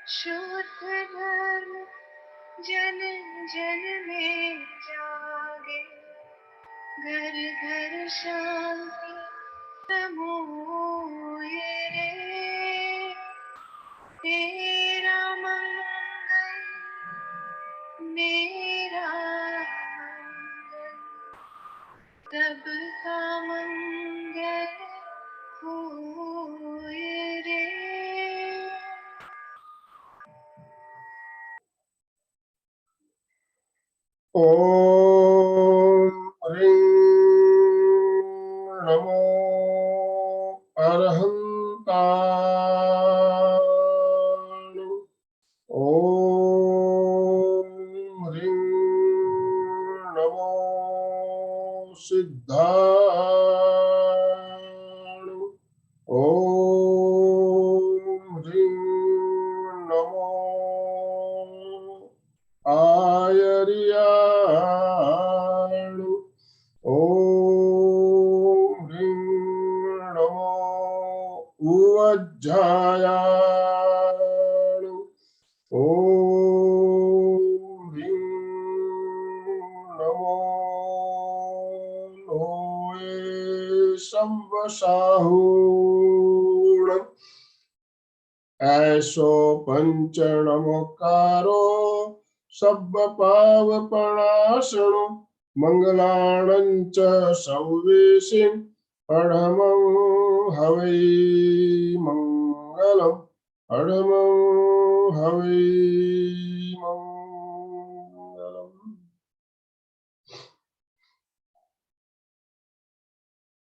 शुद्ध धर्म जन जन में जागे, घर घर शांति समूह रे। तेरा मंगल मेरा मंगल, सबका मंगल होए रे। ओम ह्रीं नमो अरहंताण। ओम ह्रीं नमो सिद्धाण। ओम ह्रीं नमो आयर्याणु। ओम ह्रीं नमो उवज्झायाणु। ओम ह्रीं नमो लोये संवसाहूण। ऐसो पंचनमोकारो सब्ब पावपणाशनु। मंगलाणं च सौवेशिं पढमं हवै मंगलम्। पढमं हवै मंगलम्।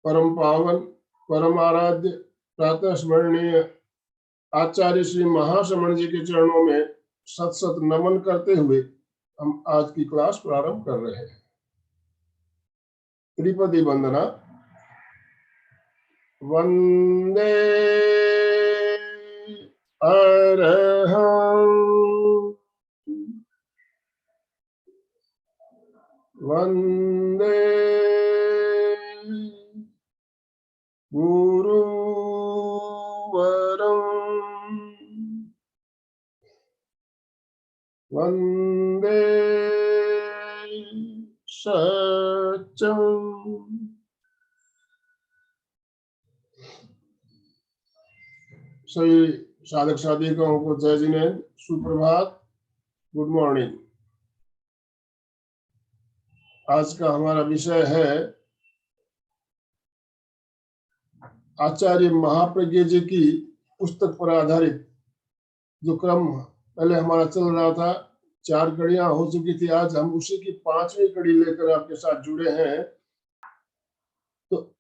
परम पावन परम आराध्य प्रातः स्मरणीय आचार्य श्री महाश्रमण जी के चरणों में सत सत नमन करते हुए हम आज की क्लास प्रारंभ कर रहे हैं। त्रिपदी वंदना। वंदे अरहं, वंदे गुरुवरं, वंदे सत्यं। सभी साधक साधिकाओं को जय जिनेन्द्र, सुप्रभात, गुड मॉर्निंग। आज का हमारा विषय है आचार्य महाप्रज्ञ जी की पुस्तक पर आधारित जो क्रम पहले हमारा चल रहा था। 4 कड़ियां हो चुकी थी, आज हम उसी की 5वीं कड़ी लेकर आपके साथ जुड़े हैं। तो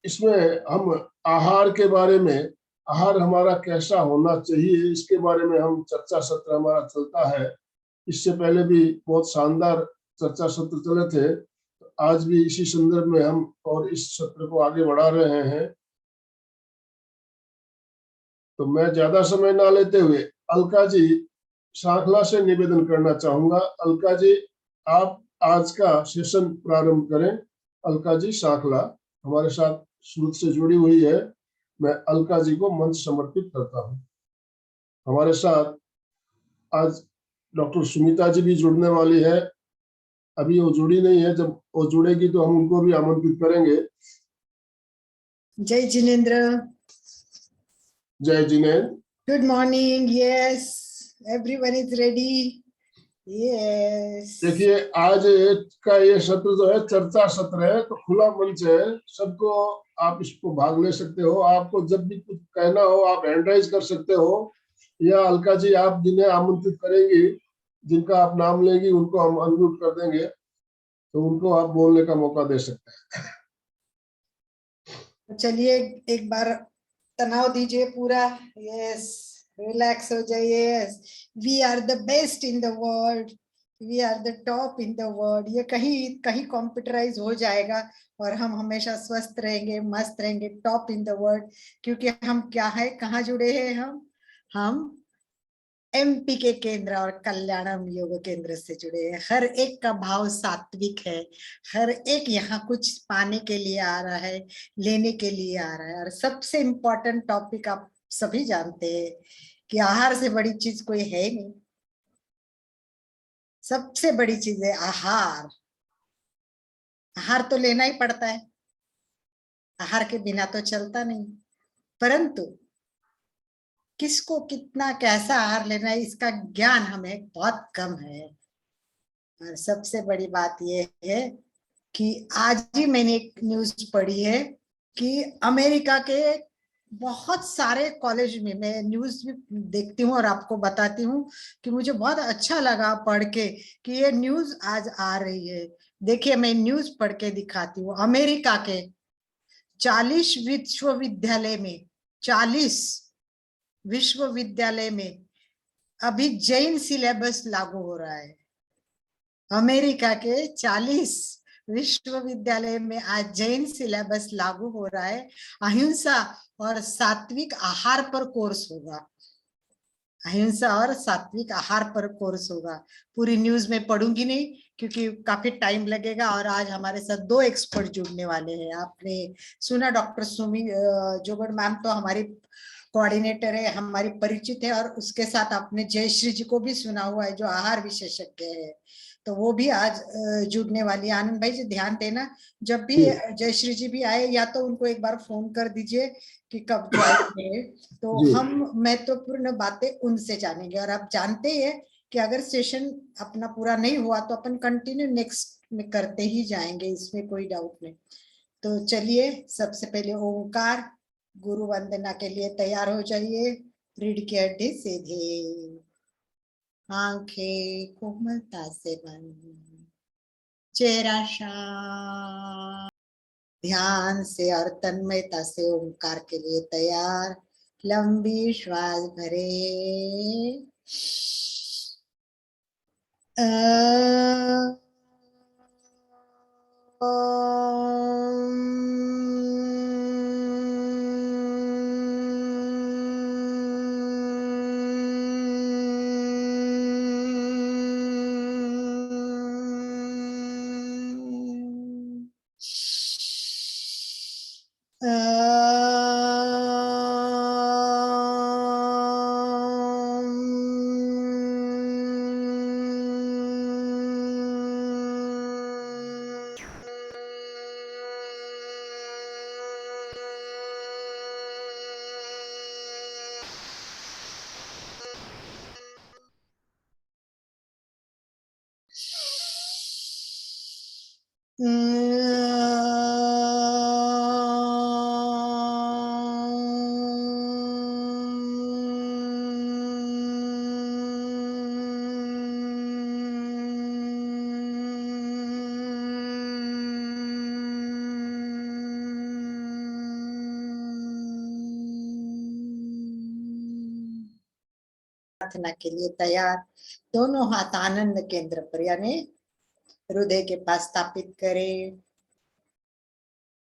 इसमें हम आहार के बारे में, आहार हमारा कैसा होना चाहिए, इसके बारे में हम चर्चा सत्र हमारा चलता है। इससे पहले भी बहुत शानदार चर्चा सत्र चले थे, तो आज भी इसी संदर्भ में हम और इस सत्र को आगे बढ़ा रहे हैं। तो मैं ज्यादा समय ना लेते हुए अलका जी शाखला से निवेदन करना चाहूंगा। अलका जी, आप आज का सेशन प्रारंभ करें। अलका जी शाखला हमारे साथ शुरू से जुड़ी हुई है। मैं अलका जी को मंच समर्पित करता हूं। हमारे साथ आज डॉक्टर सुमिता जी भी जुड़ने वाली है। अभी वो जुड़ी नहीं है, जब वो जुड़ेगी तो हम उनको भी आमंत्रित करेंगे। जय जिनेन्द्र। जय Jinendra. Good morning. Yes, everyone is ready. Yes, देखिए आज का ये सत्र जो है चर्चा सत्र है, तो खुला मंच है सबको। आप इसको भाग ले सकते हो। आपको जब भी कुछ कहना हो आप हैंड राइज कर सकते हो, या अलका जी आप जिन्हें आमंत्रित करेंगी, जिनका आप नाम लेंगी, उनको हम अनम्यूट कर देंगे, तो उनको आप बोलने का मौका दे सकते हैं। चलिए एक बार तनाव दीजिए पूरा। यस, रिलैक्स हो जाइए। Yes, we are the best in the world, we are the top in the world. ये कहीं कहीं कंप्यूटराइज हो जाएगा और हम हमेशा स्वस्थ रहेंगे, मस्त रहेंगे, टॉप इन द वर्ल्ड। क्योंकि हम क्या है, कहाँ जुड़े हैं हम एमपी के केंद्र और कल्याणम योग केंद्र से जुड़े हैं। हर एक का भाव सात्विक है, हर एक यहाँ कुछ पाने के लिए आ रहा है, लेने के लिए आ रहा है। और सबसे इम्पोर्टेंट टॉपिक आप सभी जानते हैं कि आहार से बड़ी चीज कोई है ही नहीं। सबसे बड़ी चीज है आहार। आहार तो लेना ही पड़ता है, आहार के बिना तो चलता नहीं। परंतु किसको कितना कैसा आहार लेना है इसका ज्ञान हमें बहुत कम है। और सबसे बड़ी बात यह है कि आज ही मैंने एक न्यूज पढ़ी है कि अमेरिका के बहुत सारे कॉलेज में, मैं न्यूज भी देखती हूँ और आपको बताती हूँ कि मुझे बहुत अच्छा लगा पढ़ के कि ये न्यूज आज आ रही है। देखिए मैं न्यूज पढ़ के दिखाती हूँ। अमेरिका के 40 विश्वविद्यालय में, 40 विश्वविद्यालय में अभी जैन सिलेबस लागू हो रहा है। अमेरिका के 40 विश्वविद्यालय में आज जैन सिलेबस लागू हो रहा है। अहिंसा और सात्विक आहार पर कोर्स होगा। अहिंसा और सात्विक आहार पर कोर्स होगा। पूरी न्यूज में पढ़ूंगी नहीं क्योंकि काफी टाइम लगेगा। और आज हमारे साथ 2 एक्सपर्ट जुड़ने वाले हैं। आपने सुना डॉक्टर सुमी जोगड़ मैम तो हमारी कोऑर्डिनेटर है, हमारी परिचित है। और उसके साथ आपने जयश्री जी को भी सुना हुआ है जो आहार विशेषज्ञ है, तो वो भी आज जुड़ने वाली है। आनंद भाई जी ध्यान देना, जब भी जयश्री जी भी आए या तो उनको एक बार फोन कर दीजिए कि कब ज्वाइन करें, तो जी। हम महत्वपूर्ण बातें उनसे जानेंगे। और आप जानते हैं कि अगर सेशन अपना पूरा नहीं हुआ तो अपन कंटिन्यू नेक्स्ट में करते ही जाएंगे, इसमें कोई डाउट नहीं। तो चलिए सबसे पहले ओंकार गुरु वंदना के लिए तैयार हो जाइए। रीढ़ की हड्डी सीधे, आंखें कोमलता से बंद, चेहरा शांत, ध्यान से और तन्मयता से ओंकार के लिए तैयार। लंबी श्वास भरे, प्रार्थना के लिए तैयार। दोनों हाथ आनंद केंद्र पर यानी हृदय के पास स्थापित करें।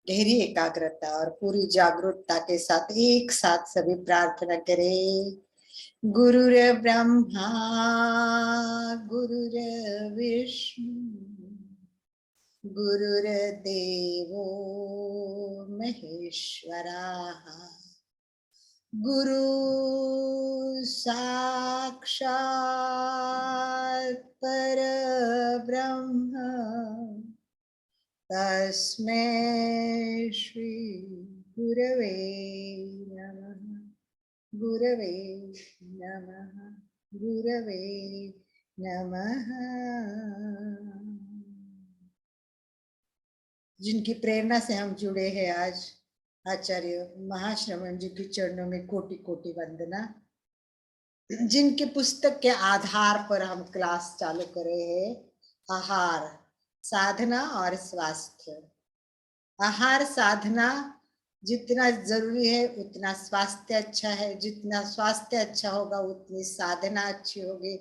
गहरी एकाग्रता और पूरी जागरूकता के साथ एक साथ सभी प्रार्थना करें। गुरुर ब्रह्मा गुरुर विष्णु गुरुर्देवो महेश्वरः गुरु साक्षात् परब्रह्म तस्मै श्री गुरवे नमः। गुरवे नमः। गुरवे नमः। जिनकी प्रेरणा से हम जुड़े हैं आज, आचार्य महाश्रवण जी के चरणों में कोटि कोटि वंदना। जिनके पुस्तक के आधार पर हम क्लास चालू कर रहे हैं, आहार साधना और स्वास्थ्य। आहार साधना जितना जरूरी है उतना स्वास्थ्य अच्छा है, जितना स्वास्थ्य अच्छा होगा उतनी साधना अच्छी होगी।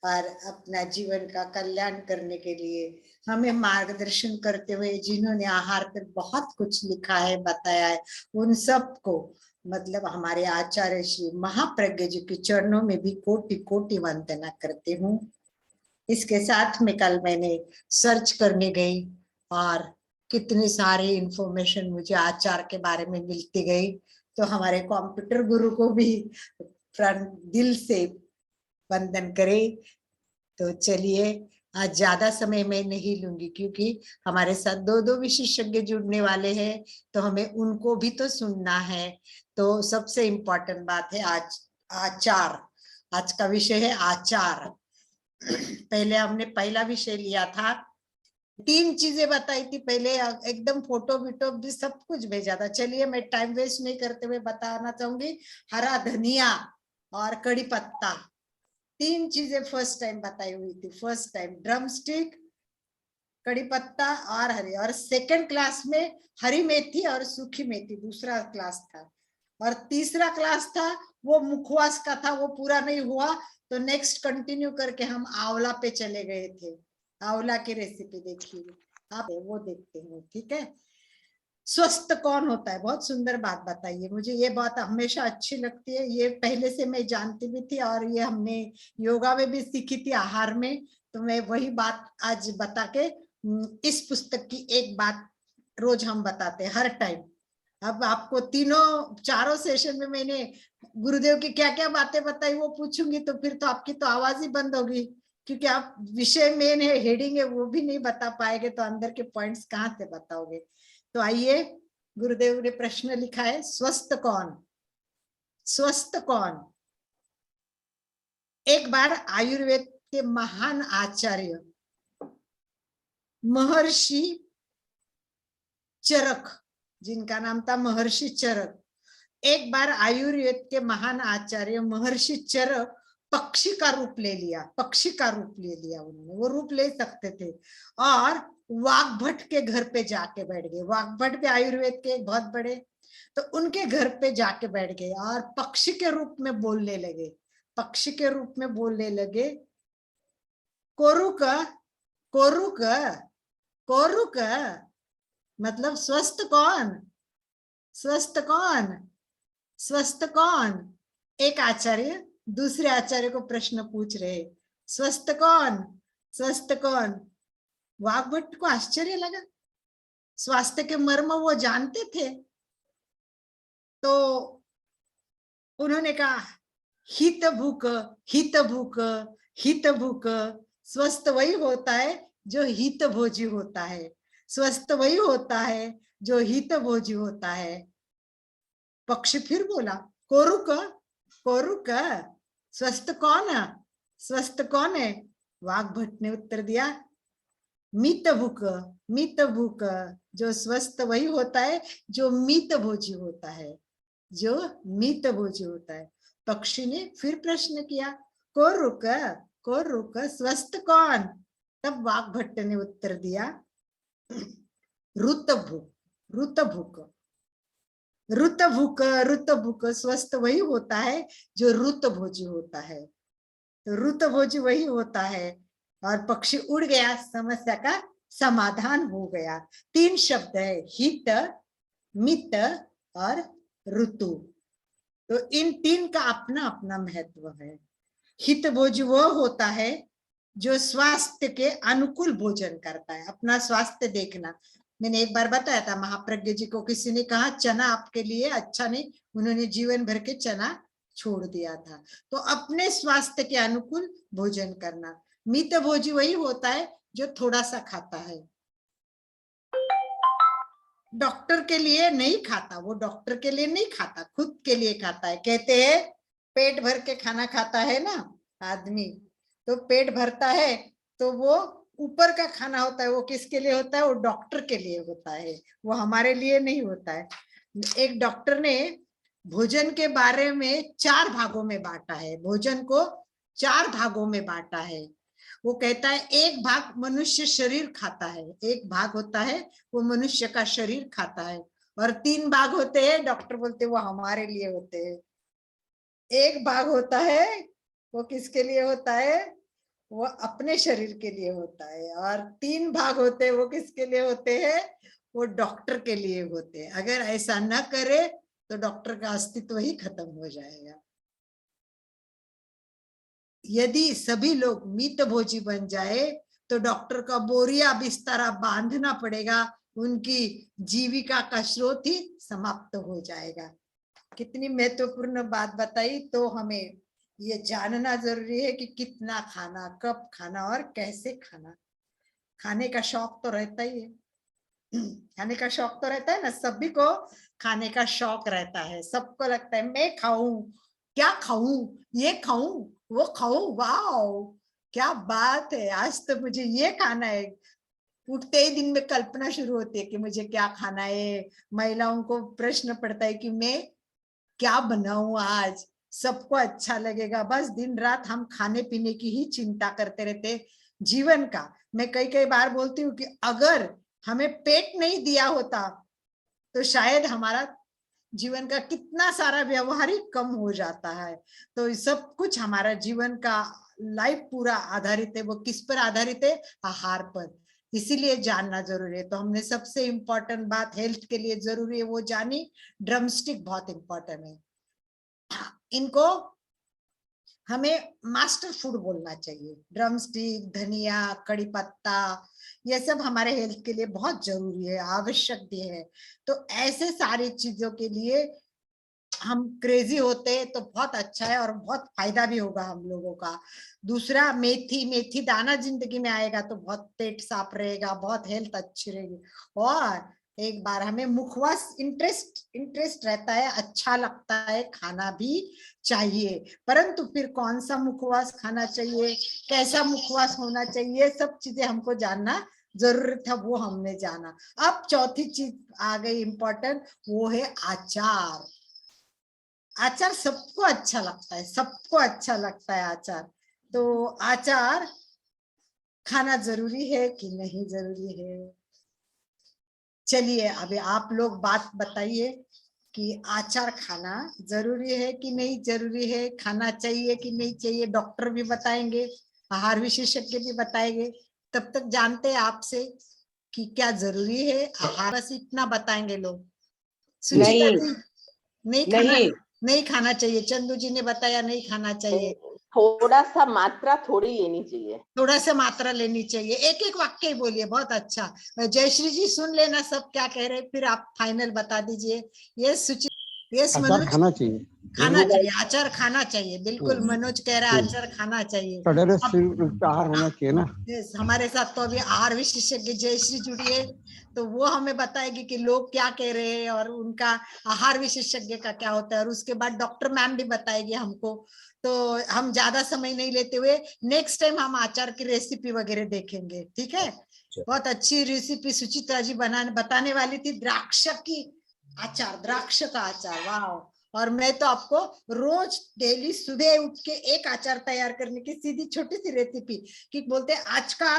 और अपना जीवन का कल्याण करने के लिए हमें मार्गदर्शन करते हुए जिन्होंने आहार पर बहुत कुछ लिखा है, बताया है, उन सबको मतलब हमारे आचार्य श्री महाप्रज्ञ जी के चरणों में भी कोटि कोटि वंदना करती हूँ। इसके साथ में कल मैंने सर्च करने गई और कितनी सारी इंफॉर्मेशन मुझे आचार के बारे में मिलती गई। तो हमारे कंप्यूटर गुरु को भी दिल से वंदन करें। तो चलिए, आज ज्यादा समय मैं नहीं लूंगी क्योंकि हमारे साथ दो विशेषज्ञ जुड़ने वाले हैं, तो हमें उनको भी तो सुनना है। तो सबसे इम्पोर्टेंट बात है आज आचार। आज का विषय है आचार। पहले हमने पहला विषय लिया था, 3 चीजें बताई थी पहले, एकदम फोटो वीटो भी सब कुछ भेजा था। चलिए, मैं टाइम वेस्ट नहीं करते हुए बताना चाहूंगी। हरा धनिया और कड़ी पत्ता, 3 चीजें फर्स्ट टाइम बताई हुई थी। फर्स्ट टाइम ड्रम स्टिक, कड़ी पत्ता और हरी, और सेकंड क्लास में हरी मेथी और सूखी मेथी दूसरा क्लास था। और तीसरा क्लास था वो मुखवास का था, वो पूरा नहीं हुआ, तो नेक्स्ट कंटिन्यू करके हम आंवला पे चले गए थे। आंवला की रेसिपी देखिए आप, वो देखते हैं। ठीक है, स्वस्थ कौन होता है, बहुत सुंदर बात बताइए मुझे। ये बात हमेशा अच्छी लगती है, ये पहले से मैं जानती भी थी और ये हमने योगा में भी सीखी थी, आहार में। तो मैं वही बात आज बता के, इस पुस्तक की एक बात रोज हम बताते हैं हर टाइम। अब आपको चारों सेशन में मैंने गुरुदेव की क्या क्या बातें बताई वो पूछूंगी तो फिर तो आपकी तो आवाज ही बंद होगी, क्योंकि आप विषय मेन है, हेडिंग है, वो भी नहीं बता पाएंगे तो अंदर के पॉइंट्स कहाँ से बताओगे। तो आइए, गुरुदेव ने प्रश्न लिखा है, स्वस्थ कौन, स्वस्थ कौन। एक बार आयुर्वेद के महान आचार्य महर्षि चरक, जिनका नाम था महर्षि चरक, एक बार आयुर्वेद के महान आचार्य महर्षि चरक पक्षी का रूप ले लिया, पक्षी का रूप ले लिया उन्होंने, वो रूप ले सकते थे, और वाग्भट के घर पे जाके बैठ गए। वाग्भट भी आयुर्वेद के बहुत बड़े, तो उनके घर पे जाके बैठ गए और पक्षी के रूप में बोलने लगे, पक्षी के रूप में बोलने लगे, कोरुक कोरुक कोरुक, मतलब स्वस्थ कौन, स्वस्थ कौन, स्वस्थ कौन। एक आचार्य दूसरे आचार्य को प्रश्न पूछ रहे, स्वस्थ कौन, स्वस्थ कौन। वाग्भट को आश्चर्य लगा, स्वास्थ्य के मर्म वो जानते थे, तो उन्होंने कहा, हित भूख, हित भूख, हित भूख। स्वस्थ वही होता है जो हित भोजी होता है, स्वस्थ वही होता है जो हित भोजी होता है। पक्षी फिर बोला, कोरुक कोरुक, स्वस्थ कौन है, स्वस्थ कौन है। वाग्भट ने उत्तर दिया, मित भूख, मित भूख, जो स्वस्थ वही होता है जो मित भोजी होता है, जो मित भोजी होता है। पक्षी ने फिर प्रश्न किया, कोरुक कोरुक, स्वस्थ कौन। तब वाग्भट ने उत्तर दिया, रुत भूख, रुत भूख, रुत भूख, रुत भूख, स्वस्थ वही होता है जो रुत भोजी होता है, तो रुत भोजी वही होता है। और पक्षी उड़ गया, समस्या का समाधान हो गया। 3 शब्द है, हित, मित और ऋतु। तो इन 3 का अपना अपना महत्व है। हित भोजी वो होता है जो स्वास्थ्य के अनुकूल भोजन करता है, अपना स्वास्थ्य देखना। मैंने एक बार बताया था, महाप्रज्ञ जी को किसी ने कहा चना आपके लिए अच्छा नहीं, उन्होंने जीवन भर के चना छोड़ दिया था। तो अपने स्वास्थ्य के अनुकूल भोजन करना। मित भोजी वही होता है जो थोड़ा सा खाता है, डॉक्टर के लिए नहीं खाता, वो डॉक्टर के लिए नहीं खाता, खुद के लिए खाता है। कहते हैं पेट भर के खाना खाता है ना आदमी, तो पेट भरता है तो वो ऊपर का खाना होता है, वो किसके लिए होता है, वो डॉक्टर के लिए होता है, वो हमारे लिए नहीं होता है। एक डॉक्टर ने भोजन के बारे में 4 भागों में बांटा है, भोजन को 4 भागों में बांटा है। वो कहता है एक भाग मनुष्य शरीर खाता है, एक भाग होता है वो मनुष्य का शरीर खाता है, और 3 भाग होते हैं, डॉक्टर बोलते हैं वो हमारे लिए होते हैं। एक भाग होता है वो किसके लिए होता है, वो अपने शरीर के लिए होता है, और 3 भाग होते हैं वो किसके लिए होते हैं, वो डॉक्टर के लिए होते हैं। अगर ऐसा न करे तो डॉक्टर का अस्तित्व ही खत्म हो जाएगा। यदि सभी लोग मित भोजी बन जाए तो डॉक्टर का बोरिया बिस्तारा बांधना पड़ेगा, उनकी जीविका का स्रोत ही समाप्त हो जाएगा। कितनी महत्वपूर्ण बात बताई। तो हमें ये जानना जरूरी है कि कितना खाना, कब खाना और कैसे खाना। खाने का शौक तो रहता ही है, खाने का शौक तो रहता है ना, सभी को खाने का शौक रहता है। सबको लगता है मैं खाऊं, क्या खाऊं, ये खाऊं, वो खाऊं, वाओ क्या बात है, आज तो मुझे ये खाना है। उठते ही दिन में कल्पना शुरू होती है कि मुझे क्या खाना है। महिलाओं को प्रश्न पड़ता है कि मैं क्या बनाऊं आज, सबको अच्छा लगेगा। बस दिन रात हम खाने पीने की ही चिंता करते रहते जीवन का। मैं कई कई बार बोलती हूँ कि अगर हमें पेट नहीं दिया होता तो शायद हमारा जीवन का कितना सारा व्यवहारिक कम हो जाता है। तो सब कुछ हमारा जीवन का लाइफ पूरा आधारित है, वो किस पर आधारित है, आहार पर। इसीलिए जानना जरूरी है। तो हमने सबसे इम्पोर्टेंट बात हेल्थ के लिए जरूरी है वो जानी। ड्रमस्टिक बहुत इम्पोर्टेंट है, इनको हमें मास्टर फूड बोलना चाहिए। ड्रमस्टिक, धनिया, कड़ी पत्ता, ये सब हमारे हेल्थ के लिए बहुत जरूरी है, आवश्यक भी है। तो ऐसे सारी चीजों के लिए हम क्रेजी होते हैं तो बहुत अच्छा है और बहुत फायदा भी होगा हम लोगों का। दूसरा, मेथी, मेथी दाना जिंदगी में आएगा तो बहुत पेट साफ रहेगा, बहुत हेल्थ अच्छी रहेगी। और एक बार हमें मुखवास इंटरेस्ट रहता है, अच्छा लगता है, खाना भी चाहिए। परंतु फिर कौन सा मुखवास खाना चाहिए, कैसा मुखवास होना चाहिए, सब चीजें हमको जानना जरूरत था, वो हमने जाना। अब चौथी चीज आ गई इम्पोर्टेंट, वो है आचार। आचार सबको अच्छा लगता है, सबको अच्छा लगता है आचार। तो आचार खाना जरूरी है कि नहीं जरूरी है? चलिए अभी आप लोग बात बताइए कि आचार खाना जरूरी है कि नहीं जरूरी है, खाना चाहिए कि नहीं चाहिए। डॉक्टर भी बताएंगे, आहार विशेषज्ञ भी बताएंगे। तब तक जानते हैं आपसे कि क्या जरूरी है आहार, बस इतना बताएंगे लोग। सुचिता जी, नहीं, नहीं खाना चाहिए। चंदू जी ने बताया नहीं खाना चाहिए, थोड़ा सा मात्रा थोड़ी लेनी चाहिए, थोड़ा सा मात्रा लेनी चाहिए। एक एक वाक्य ही बोलिए, बहुत अच्छा। जयश्री जी सुन लेना सब क्या कह रहे, फिर आप फाइनल बता दीजिए। यस सुचित, यस अचार मनोज, खाना चाहिए, खाना चाहिए, आचार खाना चाहिए, बिल्कुल मनोज कह रहा है आचार खाना चाहिए। सडेरे अब युक्त आहार होना चाहिए ना। yes, हमारे साथ तो अभी आहार विशेषज्ञ जयश्री जुड़ी है, तो वो हमें बताएगी कि लोग क्या कह रहे हैं और उनका आहार विशेषज्ञ का क्या होता है। और उसके बाद डॉक्टर मैम भी बताएगी हमको। तो हम ज्यादा समय नहीं लेते हुए नेक्स्ट टाइम हम आचार की रेसिपी वगैरह देखेंगे, ठीक है? बहुत अच्छी रेसिपी सुचित्रा जी बताने वाली थी, द्राक्ष की आचार, द्राक्ष का आचार, वाह। और मैं तो आपको रोज डेली सुबह उठ के एक आचार तैयार करने की सीधी छोटी सी रेसिपी कि बोलते आज का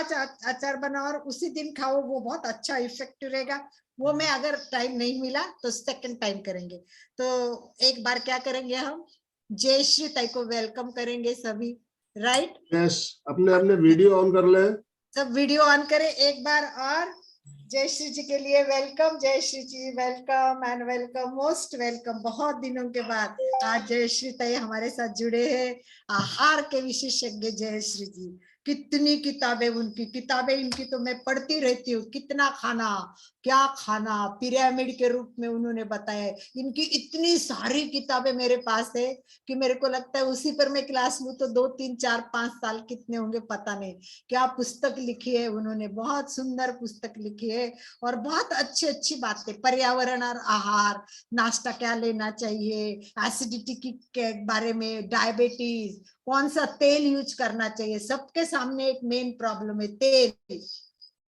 आचार बनाओ और उसी दिन खाओ, वो बहुत अच्छा इफेक्टिव रहेगा। वो मैं अगर टाइम नहीं मिला तो सेकंड टाइम करेंगे। तो एक बार क्या करेंगे हम, जयश्री ताई को वेलकम करेंगे सभी, राइट? यस, अपने अपने वीडियो ऑन कर ले। सब वीडियो ऑन करें एक बार। और जयश्री जी के लिए welcome, Jayashree ji welcome and welcome, most welcome. बहुत दिनों के बाद आज जयश्री ताई हमारे साथ जुड़े हैं, आहार के विशेषज्ञ जयश्री जी। कितनी किताबें, उनकी किताबें इनकी तो मैं पढ़ती रहती हूँ। कितना खाना, क्या खाना, पिरामिड के रूप में उन्होंने बताया। इनकी इतनी सारी किताबें मेरे पास है कि मेरे को लगता है उसी पर मैं क्लास लूं तो 2, 3, 4, 5 साल कितने होंगे पता नहीं। क्या पुस्तक लिखी है उन्होंने, बहुत सुंदर पुस्तक लिखी है और बहुत अच्छी अच्छी बातें, पर्यावरण और आहार, नाश्ता क्या लेना चाहिए, एसिडिटी के बारे में, डायबिटीज, कौन सा तेल यूज करना चाहिए। सबके सामने एक मेन प्रॉब्लम है तेल,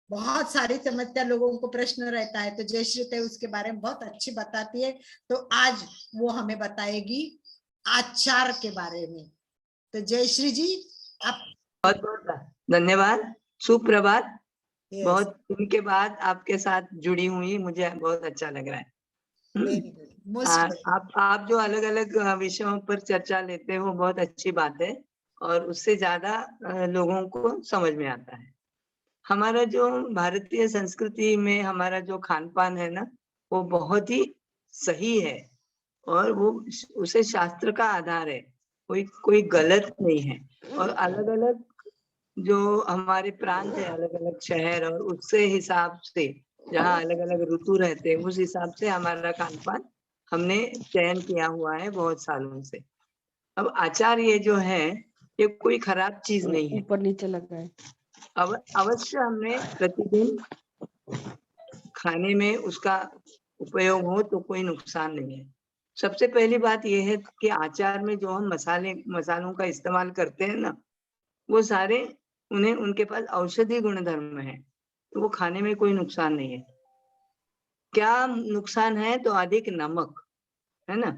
बहुत सारी समस्या, लोगों को प्रश्न रहता है। तो जयश्री ते उसके बारे में बहुत अच्छी बताती है। तो आज वो हमें बताएगी आचार के बारे में। तो जयश्री जी आप। बहुत बहुत धन्यवाद, सुप्रभात। Yes, बहुत दिन के बाद आपके साथ जुड़ी हुई मुझे बहुत अच्छा लग रहा है। very good, most welcome. आप जो अलग अलग विषयों पर चर्चा लेते हो बहुत अच्छी बात है और उससे ज्यादा लोगों को समझ में आता है। हमारा जो भारतीय संस्कृति में हमारा जो खान पान है ना, वो बहुत ही सही है और वो उसे शास्त्र का आधार है, कोई गलत नहीं है। और अलग अलग जो हमारे प्रांत है, अलग अलग शहर, और उससे हिसाब से जहाँ अलग अलग ऋतु रहते हैं उस हिसाब से हमारा खान पान हमने चयन किया हुआ है बहुत सालों से। अब अचार ये जो है ये कोई खराब चीज नहीं है। ऊपर नीचे लगा है। अब अवश्य हमने प्रतिदिन खाने में उसका उपयोग हो तो कोई नुकसान नहीं है। सबसे पहली बात यह है कि अचार में जो हम मसालों का इस्तेमाल करते हैं ना, वो सारे उनके पास औषधि गुणधर्म है, तो वो खाने में कोई नुकसान नहीं है। क्या नुकसान है? तो अधिक नमक, है ना,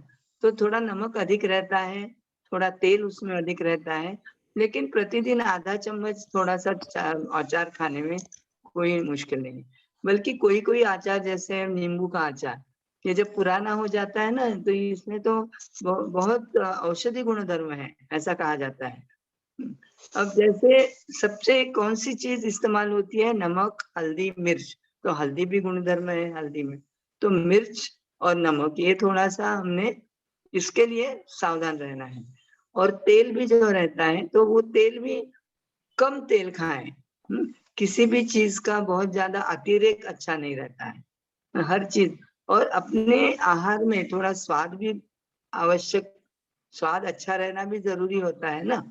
तो थोड़ा नमक अधिक रहता है, थोड़ा तेल उसमें अधिक रहता है, लेकिन प्रतिदिन आधा चम्मच थोड़ा सा अचार खाने में कोई मुश्किल नहीं। बल्कि कोई कोई अचार जैसे नींबू का अचार, ये जब पुराना हो जाता है ना, तो इसमें तो बहुत औषधि गुणधर्म है, ऐसा कहा जाता है। अब जैसे सबसे कौन सी चीज इस्तेमाल होती है? नमक, हल्दी, मिर्च। तो हल्दी भी गुणधर्म है हल्दी में, तो मिर्च और नमक ये थोड़ा सा हमने इसके लिए सावधान रहना है। और तेल भी जो रहता है तो वो तेल भी कम तेल खाएं। किसी भी चीज का बहुत ज्यादा अतिरेक अच्छा नहीं रहता है, हर चीज। और अपने आहार में थोड़ा स्वाद भी आवश्यक, स्वाद अच्छा रहना भी जरूरी होता है ना।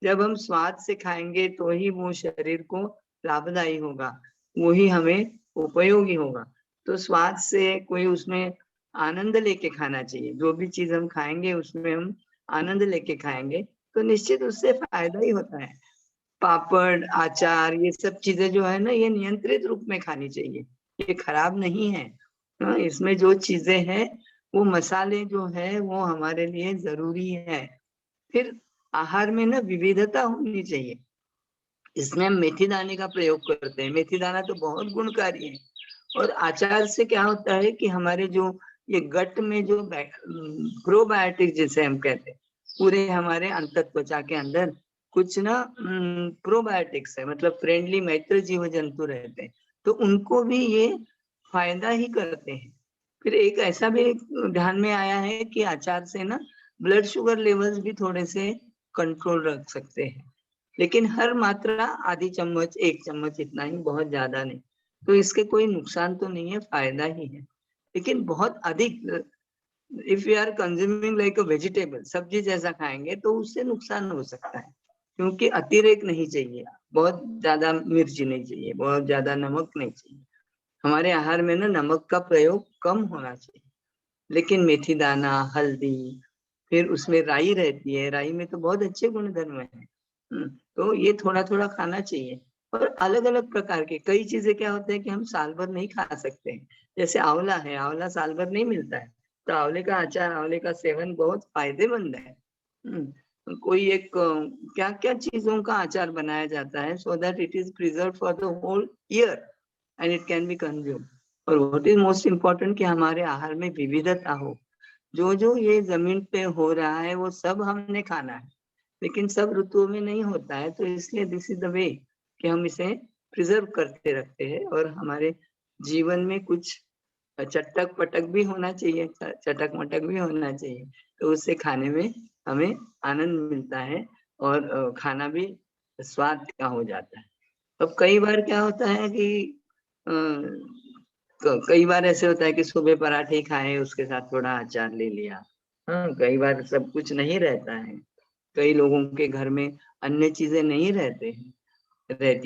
जब हम स्वाद से खाएंगे तो ही वो शरीर को लाभदायी होगा, वो ही हमें उपयोगी होगा। तो स्वाद से कोई उसमें आनंद लेके खाना चाहिए। जो भी चीज हम खाएंगे उसमें हम आनंद लेके खाएंगे तो निश्चित उससे फायदा ही होता है। पापड़, अचार, ये सब चीजें जो है ना, ये नियंत्रित रूप में खानी चाहिए, ये खराब नहीं है। इसमें जो चीजें हैं वो मसाले जो है वो हमारे लिए जरूरी है। फिर आहार में ना विविधता होनी चाहिए। इसमें हम मेथी दाने का प्रयोग करते हैं। मेथी दाना तो बहुत गुणकारी है। और अचार से क्या होता है कि हमारे जो ये गट में जो प्रोबायोटिक जिसे हम कहते हैं, पूरे हमारे अंतर त्वचा के अंदर कुछ ना प्रोबायोटिक्स है, मतलब फ्रेंडली मैत्र जीव जंतु रहते हैं, तो उनको भी ये फायदा ही करते हैं। फिर एक ऐसा भी ध्यान में आया है कि अचार से ना ब्लड शुगर लेवल्स भी थोड़े से कंट्रोल रख सकते हैं, लेकिन हर मात्रा आधी चम्मच, 1 चम्मच, इतना ही, बहुत ज्यादा नहीं। तो इसके कोई नुकसान तो नहीं है, फायदा ही है। लेकिन बहुत अधिक, if you are consuming like a vegetable, सब्जी जैसा खाएंगे तो उससे नुकसान हो सकता है, क्योंकि अतिरेक नहीं चाहिए, बहुत ज्यादा मिर्ची नहीं चाहिए, बहुत ज्यादा नमक नहीं चाहिए। हमारे आहार में ना नमक का प्रयोग कम होना चाहिए। लेकिन मेथी दाना, हल्दी, फिर उसमें राई रहती है, राई में तो बहुत अच्छे गुणधर्म है, तो ये थोड़ा थोड़ा खाना चाहिए। और अलग अलग प्रकार के कई चीजें क्या होते हैं कि हम साल भर नहीं खा सकते हैं। जैसे आंवला है, आंवला साल भर नहीं मिलता है, तो आंवले का अचार, आंवले का सेवन बहुत फायदेमंद है। कोई एक क्या क्या चीजों का अचार बनाया जाता है so that it is preserve for the whole year and it can be consume. और व्हाट इज मोस्ट इम्पोर्टेंट कि हमारे आहार में विविधता हो। जो जो ये जमीन पे हो रहा है वो सब हमने खाना है, लेकिन सब ऋतुओं में नहीं होता है, तो इसलिए दिस इज द वे कि हम इसे प्रिजर्व करते रखते हैं। और हमारे जीवन में कुछ चटक पटक भी होना चाहिए, चटक मटक भी होना चाहिए, तो उससे खाने में हमें आनंद मिलता है और खाना भी स्वाद का हो जाता है। अब कई बार क्या होता है कि कई बार ऐसे होता है कि सुबह पराठे खाए, उसके साथ थोड़ा अचार ले लिया। कई बार सब कुछ नहीं रहता है, कई लोगों के घर में अन्य चीजें नहीं रहती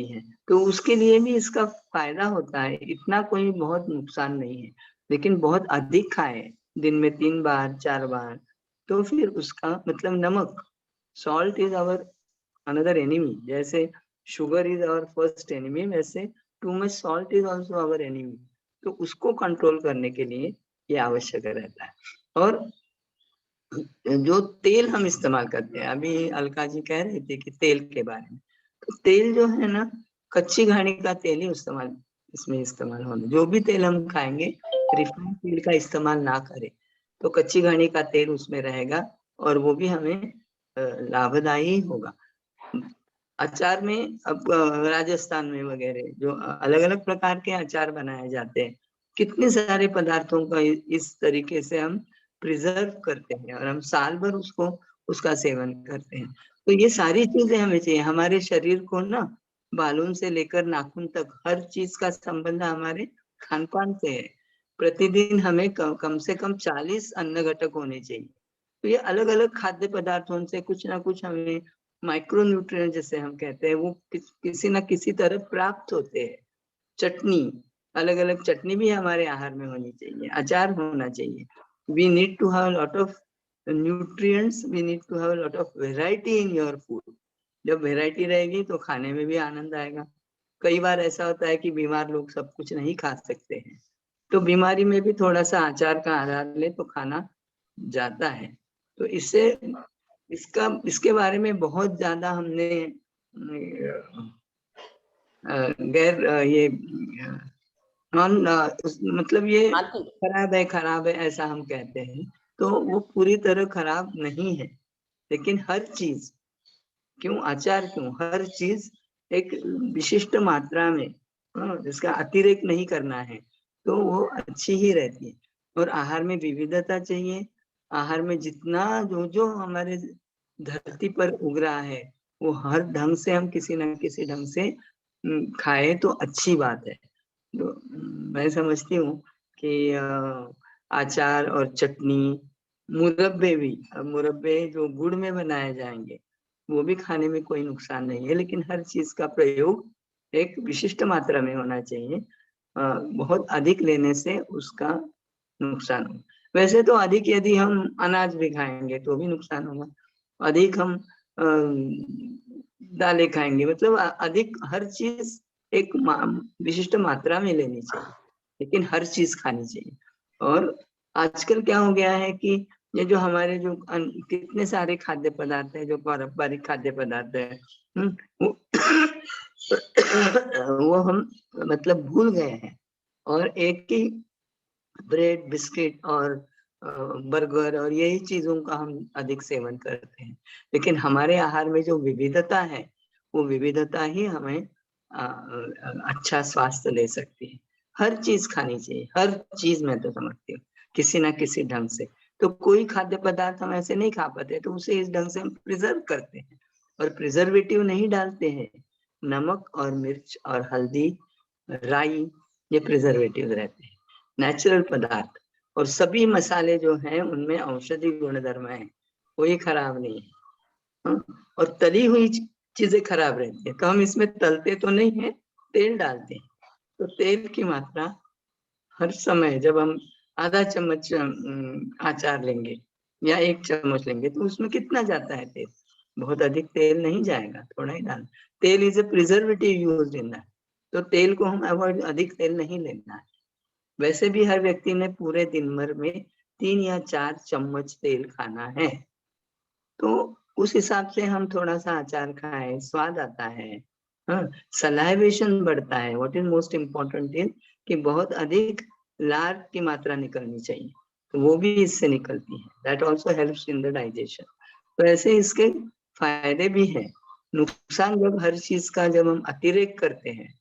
हैं, तो उसके लिए भी इसका फायदा होता है। इतना कोई बहुत नुकसान नहीं है। लेकिन बहुत अधिक खाए, दिन में 3 बार 4 बार, तो फिर उसका मतलब नमक, salt is our another enemy. जैसे sugar is our first enemy, वैसे too much salt is also our enemy. तो उसको कंट्रोल करने के लिए ये आवश्यक रहता है। और जो तेल हम इस्तेमाल करते हैं, अभी अलका जी कह रहे थे कि तेल के बारे में, तो तेल जो है ना, कच्ची घानी का तेल ही इसमें इस्तेमाल होना। जो भी तेल हम खाएंगे रिफाइंड तेल का इस्तेमाल ना करें, तो कच्ची घानी का तेल उसमें रहेगा और वो भी हमें लाभदायी होगा। अचार में अब राजस्थान में वगैरह जो अलग अलग प्रकार के अचार बनाए जाते हैं, कितने सारे पदार्थों का इस तरीके से हम प्रिजर्व करते हैं और हम साल भर उसका सेवन करते हैं। तो ये सारी चीजें हमें चाहिए। हमारे शरीर को ना बालों से लेकर नाखून तक हर चीज का संबंध हमारे खान पान से है। प्रतिदिन हमें कम से कम 40 अन्न घटक होने चाहिए। तो ये अलग अलग खाद्य पदार्थों से कुछ ना कुछ हमें माइक्रो न्यूट्रिएंट जैसे हम कहते हैं वो किसी ना किसी तरह प्राप्त होते हैं। चटनी, अलग अलग चटनी भी हमारे आहार में होनी चाहिए, अचार होना चाहिए। We need to have lot of nutrients, we need to have lot of variety in your food. जब वैरायटी रहेगी तो खाने में भी आनंद आएगा। कई बार ऐसा होता है कि बीमार लोग सब कुछ नहीं खा सकते हैं, तो बीमारी में भी थोड़ा सा अचार का आहार ले तो खाना जाता है। तो इससे इसके बारे में बहुत ज्यादा हमने गैर ये मतलब ये खराब है ऐसा हम कहते हैं, तो वो पूरी तरह खराब नहीं है। लेकिन हर चीज, क्यों अचार क्यों, हर चीज एक विशिष्ट मात्रा में, जिसका अतिरेक नहीं करना है, तो वो अच्छी ही रहती है। और आहार में विविधता चाहिए। आहार में जितना जो जो हमारे धरती पर उग रहा है वो हर ढंग से हम किसी न किसी ढंग से खाए तो अच्छी बात है। तो मैं समझती हूँ कि अचार और चटनी, मुरब्बे भी, मुरब्बे जो गुड़ में बनाए जाएंगे वो भी खाने में कोई नुकसान नहीं है, लेकिन हर चीज का प्रयोग एक विशिष्ट मात्रा में होना चाहिए। बहुत अधिक लेने से उसका नुकसान होगा। वैसे तो अधिक यदि हम अनाज भी खाएंगे तो भी नुकसान होगा। अधिक हम दालें खाएंगे, मतलब अधिक हर चीज एक विशिष्ट मात्रा में लेनी चाहिए, लेकिन हर चीज खानी चाहिए। और आजकल क्या हो गया है कि ये जो हमारे जो कितने सारे खाद्य पदार्थ है, जो पारंपरिक खाद्य पदार्थ है, वो हम मतलब भूल गए हैं और एक ही ब्रेड, बिस्किट और बर्गर और यही चीजों का हम अधिक सेवन करते हैं। लेकिन हमारे आहार में जो विविधता है वो विविधता ही हमें अच्छा स्वास्थ्य दे सकती है। हर चीज खानी चाहिए, हर चीज मैं तो समझती हूँ किसी ना किसी ढंग से। तो कोई खाद्य पदार्थ हम ऐसे नहीं खा पाते तो उसे इस ढंग से हम प्रिजर्व करते हैं और प्रिजर्वेटिव नहीं डालते हैं। नमक और मिर्च और हल्दी, राई, ये प्रिजर्वेटिव रहते हैं, नेचुरल पदार्थ। और सभी मसाले जो हैं उनमें औषधि गुणधर्म है, कोई खराब नहीं है। और तली हुई चीजें खराब रहती है, तो हम इसमें तलते तो नहीं है, तेल डालते हैं। तो तेल की मात्रा हर समय, जब हम आधा चम्मच अचार लेंगे या 1 चम्मच लेंगे तो उसमें कितना जाता है तेल? बहुत अधिक तेल नहीं जाएगा, थोड़ा ही डाल। तेल is a preservative used in that, तो तेल को हम अवॉइड, अधिक तेल नहीं लेना है। वैसे भी हर व्यक्ति ने पूरे दिन भर में 3 या 4 चम्मच तेल खाना है, तो उस हिसाब से हम थोड़ा सा अचार खाएं, स्वाद आता है, सलाइवेशन बढ़ता है। What is most important is कि बहुत अधिक लार की मात्रा निकलनी चाहिए, तो वो भी इससे निकलती है। That also helps in the digestion. तो ऐसे इसके फायदे भी हैं। नुकसान जब हर चीज का जब हम अतिरेक करते हैं,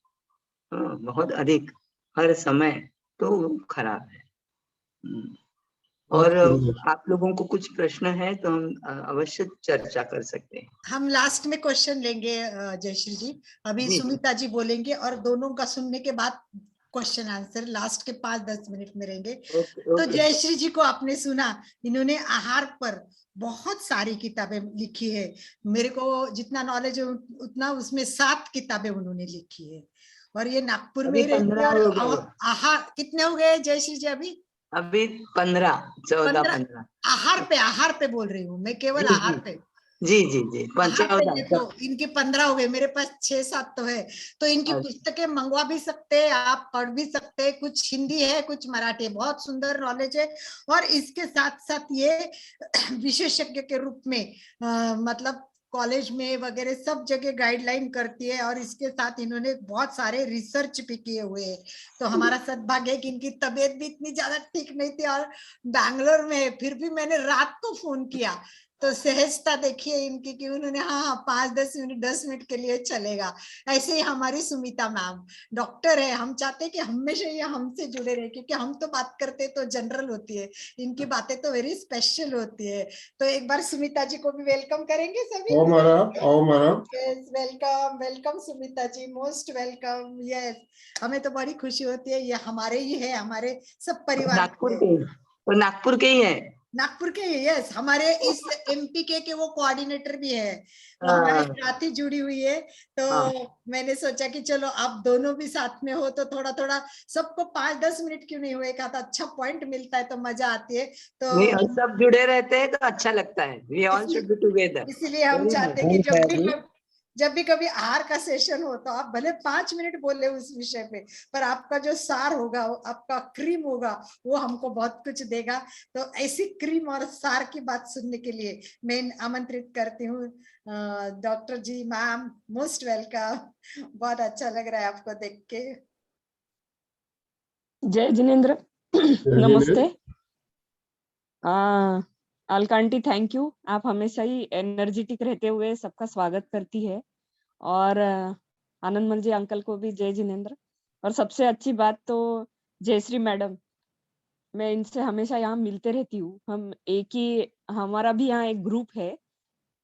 बहुत अधिक हर समय, तो खराब है। और आप लोगों को कुछ प्रश्न है तो हम अवश्य चर्चा कर सकते हैं। हम लास्ट में क्वेश्चन लेंगे जयश्री जी, अभी सुमिता जी बोलेंगे और दोनों का सुनने के बाद क्वेश्चन आंसर लास्ट के 5-10 मिनट में रहेंगे। तो जयश्री जी को आपने सुना, इन्होंने आहार पर बहुत सारी किताबें लिखी है। मेरे को जितना नॉलेज है उतना, उसमें 7 किताबें उन्होंने लिखी है और ये नागपुर में रहती है। और आहार कितने हो गए जयश्री जी? अभी 14-15 आहार पे बोल रही हूँ मैं, केवल आहार पे। जी जी जी 14 तो इनके 15 हो गए, मेरे पास 6-7 तो है। तो इनकी पुस्तकें मंगवा भी सकते हैं, आप पढ़ भी सकते हैं। कुछ हिंदी है, कुछ मराठी, बहुत सुंदर नॉलेज है। और इसके साथ साथ ये विशेषज्ञ के रूप में मतलब कॉलेज में वगैरह सब जगह गाइडलाइन करती है। और इसके साथ इन्होंने बहुत सारे रिसर्च भी किए हुए हैं। तो हमारा सद्भाग्य है कि इनकी तबीयत भी इतनी ज्यादा ठीक नहीं थी और बैंगलोर में, फिर भी मैंने रात को फोन किया तो सहजता देखिए इनकी कि उन्होंने हाँ 5-10 मिनट के लिए चलेगा। ऐसे ही हमारी सुमिता मैम डॉक्टर है, हम चाहते हैं कि हमेशा ये हमसे जुड़े रहे, क्योंकि हम तो बात करते तो जनरल होती है, इनकी बातें तो वेरी स्पेशल होती है। तो एक बार सुमिता जी को भी वेलकम करेंगे सभी। Om madam, Om madam. Yes, welcome welcome Sumita ji, most welcome. Yes, हमें तो बड़ी खुशी होती है, ये हमारे ही है, हमारे सब परिवार नागपुर के। के, तो नागपुर के ही है। नागपुर के, यस, हमारे इस एमपी के वो कोऑर्डिनेटर भी है, वो हमारे साथ ही जुड़ी हुई है। तो मैंने सोचा कि चलो आप दोनों भी साथ में हो तो थोड़ा थोड़ा सबको 5-10 मिनट क्यों नहीं हुए, कहा था अच्छा पॉइंट मिलता है तो मजा आती है। तो नहीं, और सब जुड़े रहते हैं तो अच्छा लगता है। We all should be together. इसलिए हम चाहते हैं कि जब भी कभी आहार का सेशन हो तो आप भले 5 मिनट बोले उस विषय पे, पर आपका जो सार होगा, आपका क्रीम होगा, वो हमको बहुत कुछ देगा। तो ऐसी क्रीम और सार की बात सुनने के लिए मैं आमंत्रित करती हूँ डॉक्टर जी, मैम, मोस्ट वेलकम। बहुत अच्छा लग रहा है आपको देख के। जय जिनेंद्र। नमस्ते। Alka aunty, thank you. आप हमेशा ही एनर्जेटिक रहते हुए सबका स्वागत करती है। और आनंद मल जी अंकल को भी जय जिनेंद्र। और सबसे अच्छी बात तो जयश्री मैडम, मैं इनसे हमेशा यहाँ मिलते रहती हूँ। हम एक ही, हमारा भी यहाँ एक ग्रुप है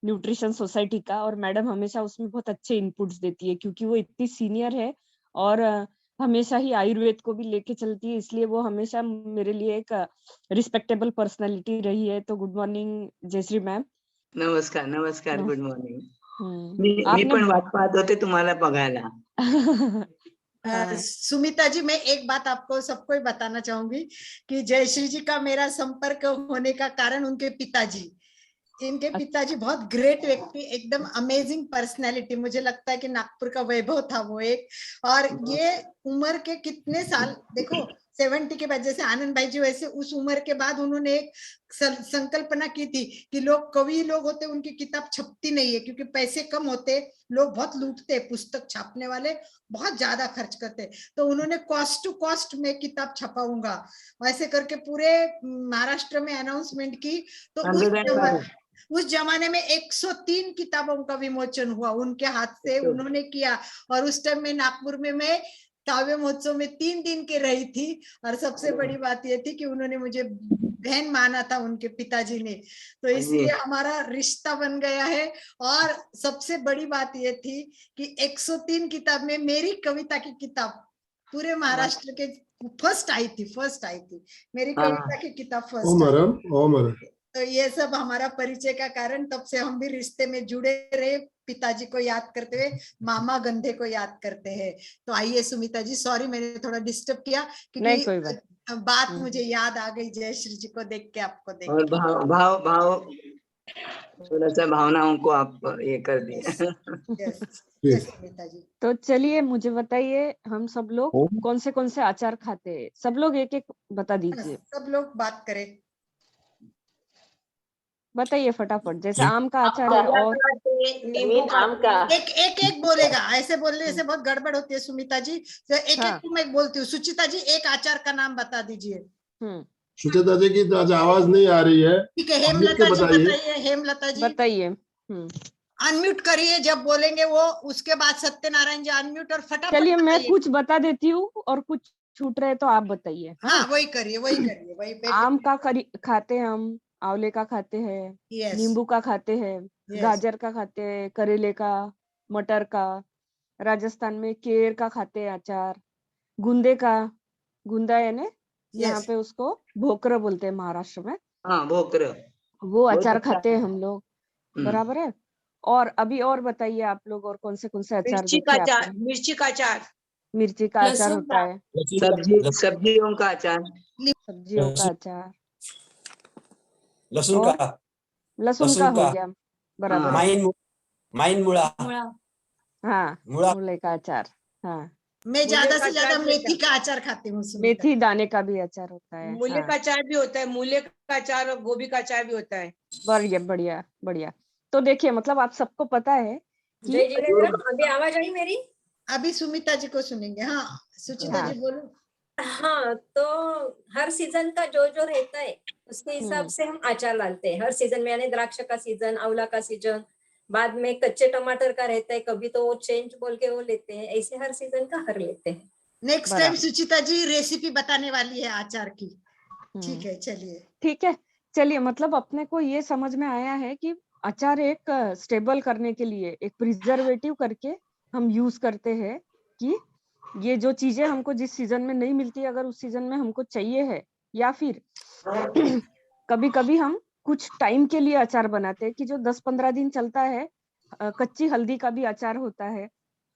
न्यूट्रिशन सोसाइटी का, और मैडम हमेशा उसमें बहुत अच्छे इनपुट्स देती है, क्योंकि वो इतनी सीनियर है और हमेशा ही आयुर्वेद को भी लेके चलती है, इसलिए वो हमेशा मेरे लिए एक रिस्पेक्टेबल पर्सनालिटी रही है। तो गुड मॉर्निंग जयश्री मैम। नमस्कार, नमस्कार, गुड मॉर्निंग। मी आपने पण वाट पाहत होते तुम्हाला बघायला। सुमिता जी, मैं एक बात आपको सबको ही बताना चाहूंगी कि जयश्री जी का मेरा संपर्क होने का कारण उनके पिताजी, इनके पिताजी बहुत ग्रेट व्यक्ति, एकदम अमेजिंग पर्सनैलिटी। मुझे लगता है कि नागपुर का वैभव था वो एक। और ये उम्र के कितने साल, देखो 70 के बाद, जैसे आनंद भाई जी, वैसे उस उम्र के बाद उन्होंने एक संकल्पना की थी कि लोग, कवि लोग होते, उनकी किताब छपती नहीं है क्योंकि पैसे कम होते, लोग बहुत लूटते, पुस्तक छापने वाले बहुत ज्यादा खर्च करते, तो उन्होंने कॉस्ट टू कॉस्ट में किताब छपाऊंगा वैसे करके पूरे महाराष्ट्र में अनाउंसमेंट की। तो उस जमाने में 103 किताबों का विमोचन हुआ, उनके हाथ से उन्होंने किया। और उस टाइम में नागपुर में मैं काव्य महोत्सव में 3 दिन के रही थी। और सबसे बड़ी बात यह थी कि उन्होंने मुझे बहन माना था, उनके पिताजी ने, तो इसलिए हमारा रिश्ता बन गया है। और सबसे बड़ी बात यह थी कि 103 किताब में मेरी कविता की किताब पूरे महाराष्ट्र के फर्स्ट आई थी मेरी कविता की किताब फर्स्ट। तो ये सब हमारा परिचय का कारण, तब से हम भी रिश्ते में जुड़े रहे, पिताजी को याद करते हुए मामा गंधे को याद करते हैं। तो आइए सुमिता जी, सॉरी मैंने थोड़ा डिस्टर्ब किया, क्योंकि बात मुझे याद आ गई जयश्री जी को देख के, आपको देख और भाव थोड़ा सा भावनाओं को आप ये कर दिए। सुमिता जी, तो चलिए मुझे बताइए, हम सब लोग कौन से अचार खाते हैं? सब लोग एक एक बता दीजिए। सब लोग बात करें, बताइए फटाफट। जैसे आम का अचार है, और नींबू आम का। एक बोलेगा, ऐसे बोलने से बहुत गड़बड़ होती है सुमिता जी। तो एक मैं बोलती हूँ। सुचिता जी, एक अचार का नाम बता दीजिए। सुचिता जी की तो आज आवाज नहीं आ रही है। ठीक है, हेमलता जी बताइए। हेमलता जी बताइए। अनम्यूट करिए जब बोलेंगे वो, उसके बाद सत्यनारायण जी अनम्यूट, और फटाफट। चलिए मैं कुछ बता देती हूँ और कुछ छूट रहे तो आप बताइए। हाँ, वही करिए। आम का खाते हैं हम, आंवले का खाते हैं, नींबू का खाते हैं, गाजर का खाते हैं, करेले का, मटर का, राजस्थान में केर का खाते हैं अचार, गुंदे का, गुंदा यानी यहाँ पे उसको भोकर बोलते हैं महाराष्ट्र में। हाँ, भोकर, वो अचार खाते हैं हम लोग, बराबर है। और अभी और बताइए आप लोग, और कौन से अचार? मिर्ची का अचार मिर्ची का अचार होता है, सब्जियों का अचार, सब्जियों का अचार, लहसुन का हो गया, बराबर। माइन मुड़ा, हाँ, मूले का अचार। हाँ, मैं ज्यादा से ज्यादा मेथी का अचार खाती हूँ। मेथी दाने का भी अचार होता है। मूले का अचार भी होता है, मूले का अचार और गोभी का अचार भी होता है। बढ़िया। तो देखिए, मतलब आप सबको पता है कि अभी आवाज आई मेरी? अभी सुमिता जी को सुनेंगे। हाँ, सुचिता जी बोलो। हाँ, तो हर सीजन का जो जो रहता है उसके हिसाब हम्म, से हम अचार डालते हैं। हर सीजन में यानी द्राक्ष का सीजन, आंवला का सीजन, बाद में कच्चे टमाटर का रहता है, कभी तो वो चेंज बोल के वो लेते हैं। ऐसे हर सीजन का हर लेते हैं। नेक्स्ट टाइम बराबर। सुचिता जी रेसिपी बताने वाली है अचार की। ठीक हम्म, है, चलिए। ठीक है। चलिए, मतलब अपने को ये समझ में आया है कि अचार एक स्टेबल करने के लिए एक प्रिजर्वेटिव करके हम यूज करते हैं कि ये जो चीजें हमको जिस सीजन में नहीं मिलती, अगर उस सीजन में हमको चाहिए है, या फिर कभी कभी हम कुछ टाइम के लिए अचार बनाते हैं कि जो 10-15 दिन चलता है। कच्ची हल्दी का भी अचार होता है,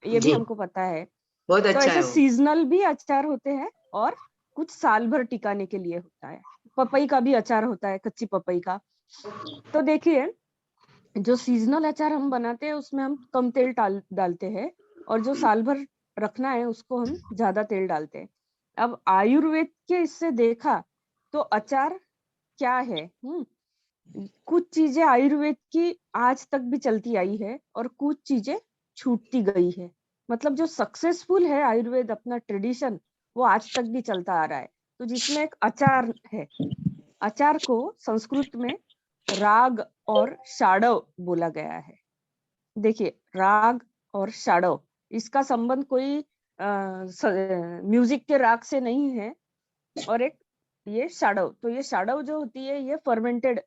ये भी जी, हमको पता है। बहुत तो अच्छा ऐसे है वो। सीजनल भी अचार होते हैं और कुछ साल भर टिकाने के लिए होता है। पपई का भी अचार होता है, कच्ची पपई का। तो देखिए, जो सीजनल अचार हम बनाते हैं उसमें हम कम तेल डालते हैं, और जो साल भर रखना है उसको हम ज्यादा तेल डालते हैं। अब आयुर्वेद के इससे देखा तो अचार क्या है। कुछ चीजें आयुर्वेद की आज तक भी चलती आई है और कुछ चीजें छूटती गई है। मतलब जो सक्सेसफुल है आयुर्वेद, अपना ट्रेडिशन, वो आज तक भी चलता आ रहा है। तो जिसमें एक अचार है, अचार को संस्कृत में राग और शाड़व बोला गया है। देखिए, राग और शाड़व, इसका संबंध कोई म्यूजिक के राग से नहीं है। और एक ये शाड़व, तो ये शाड़व जो होती है ये फर्मेंटेड,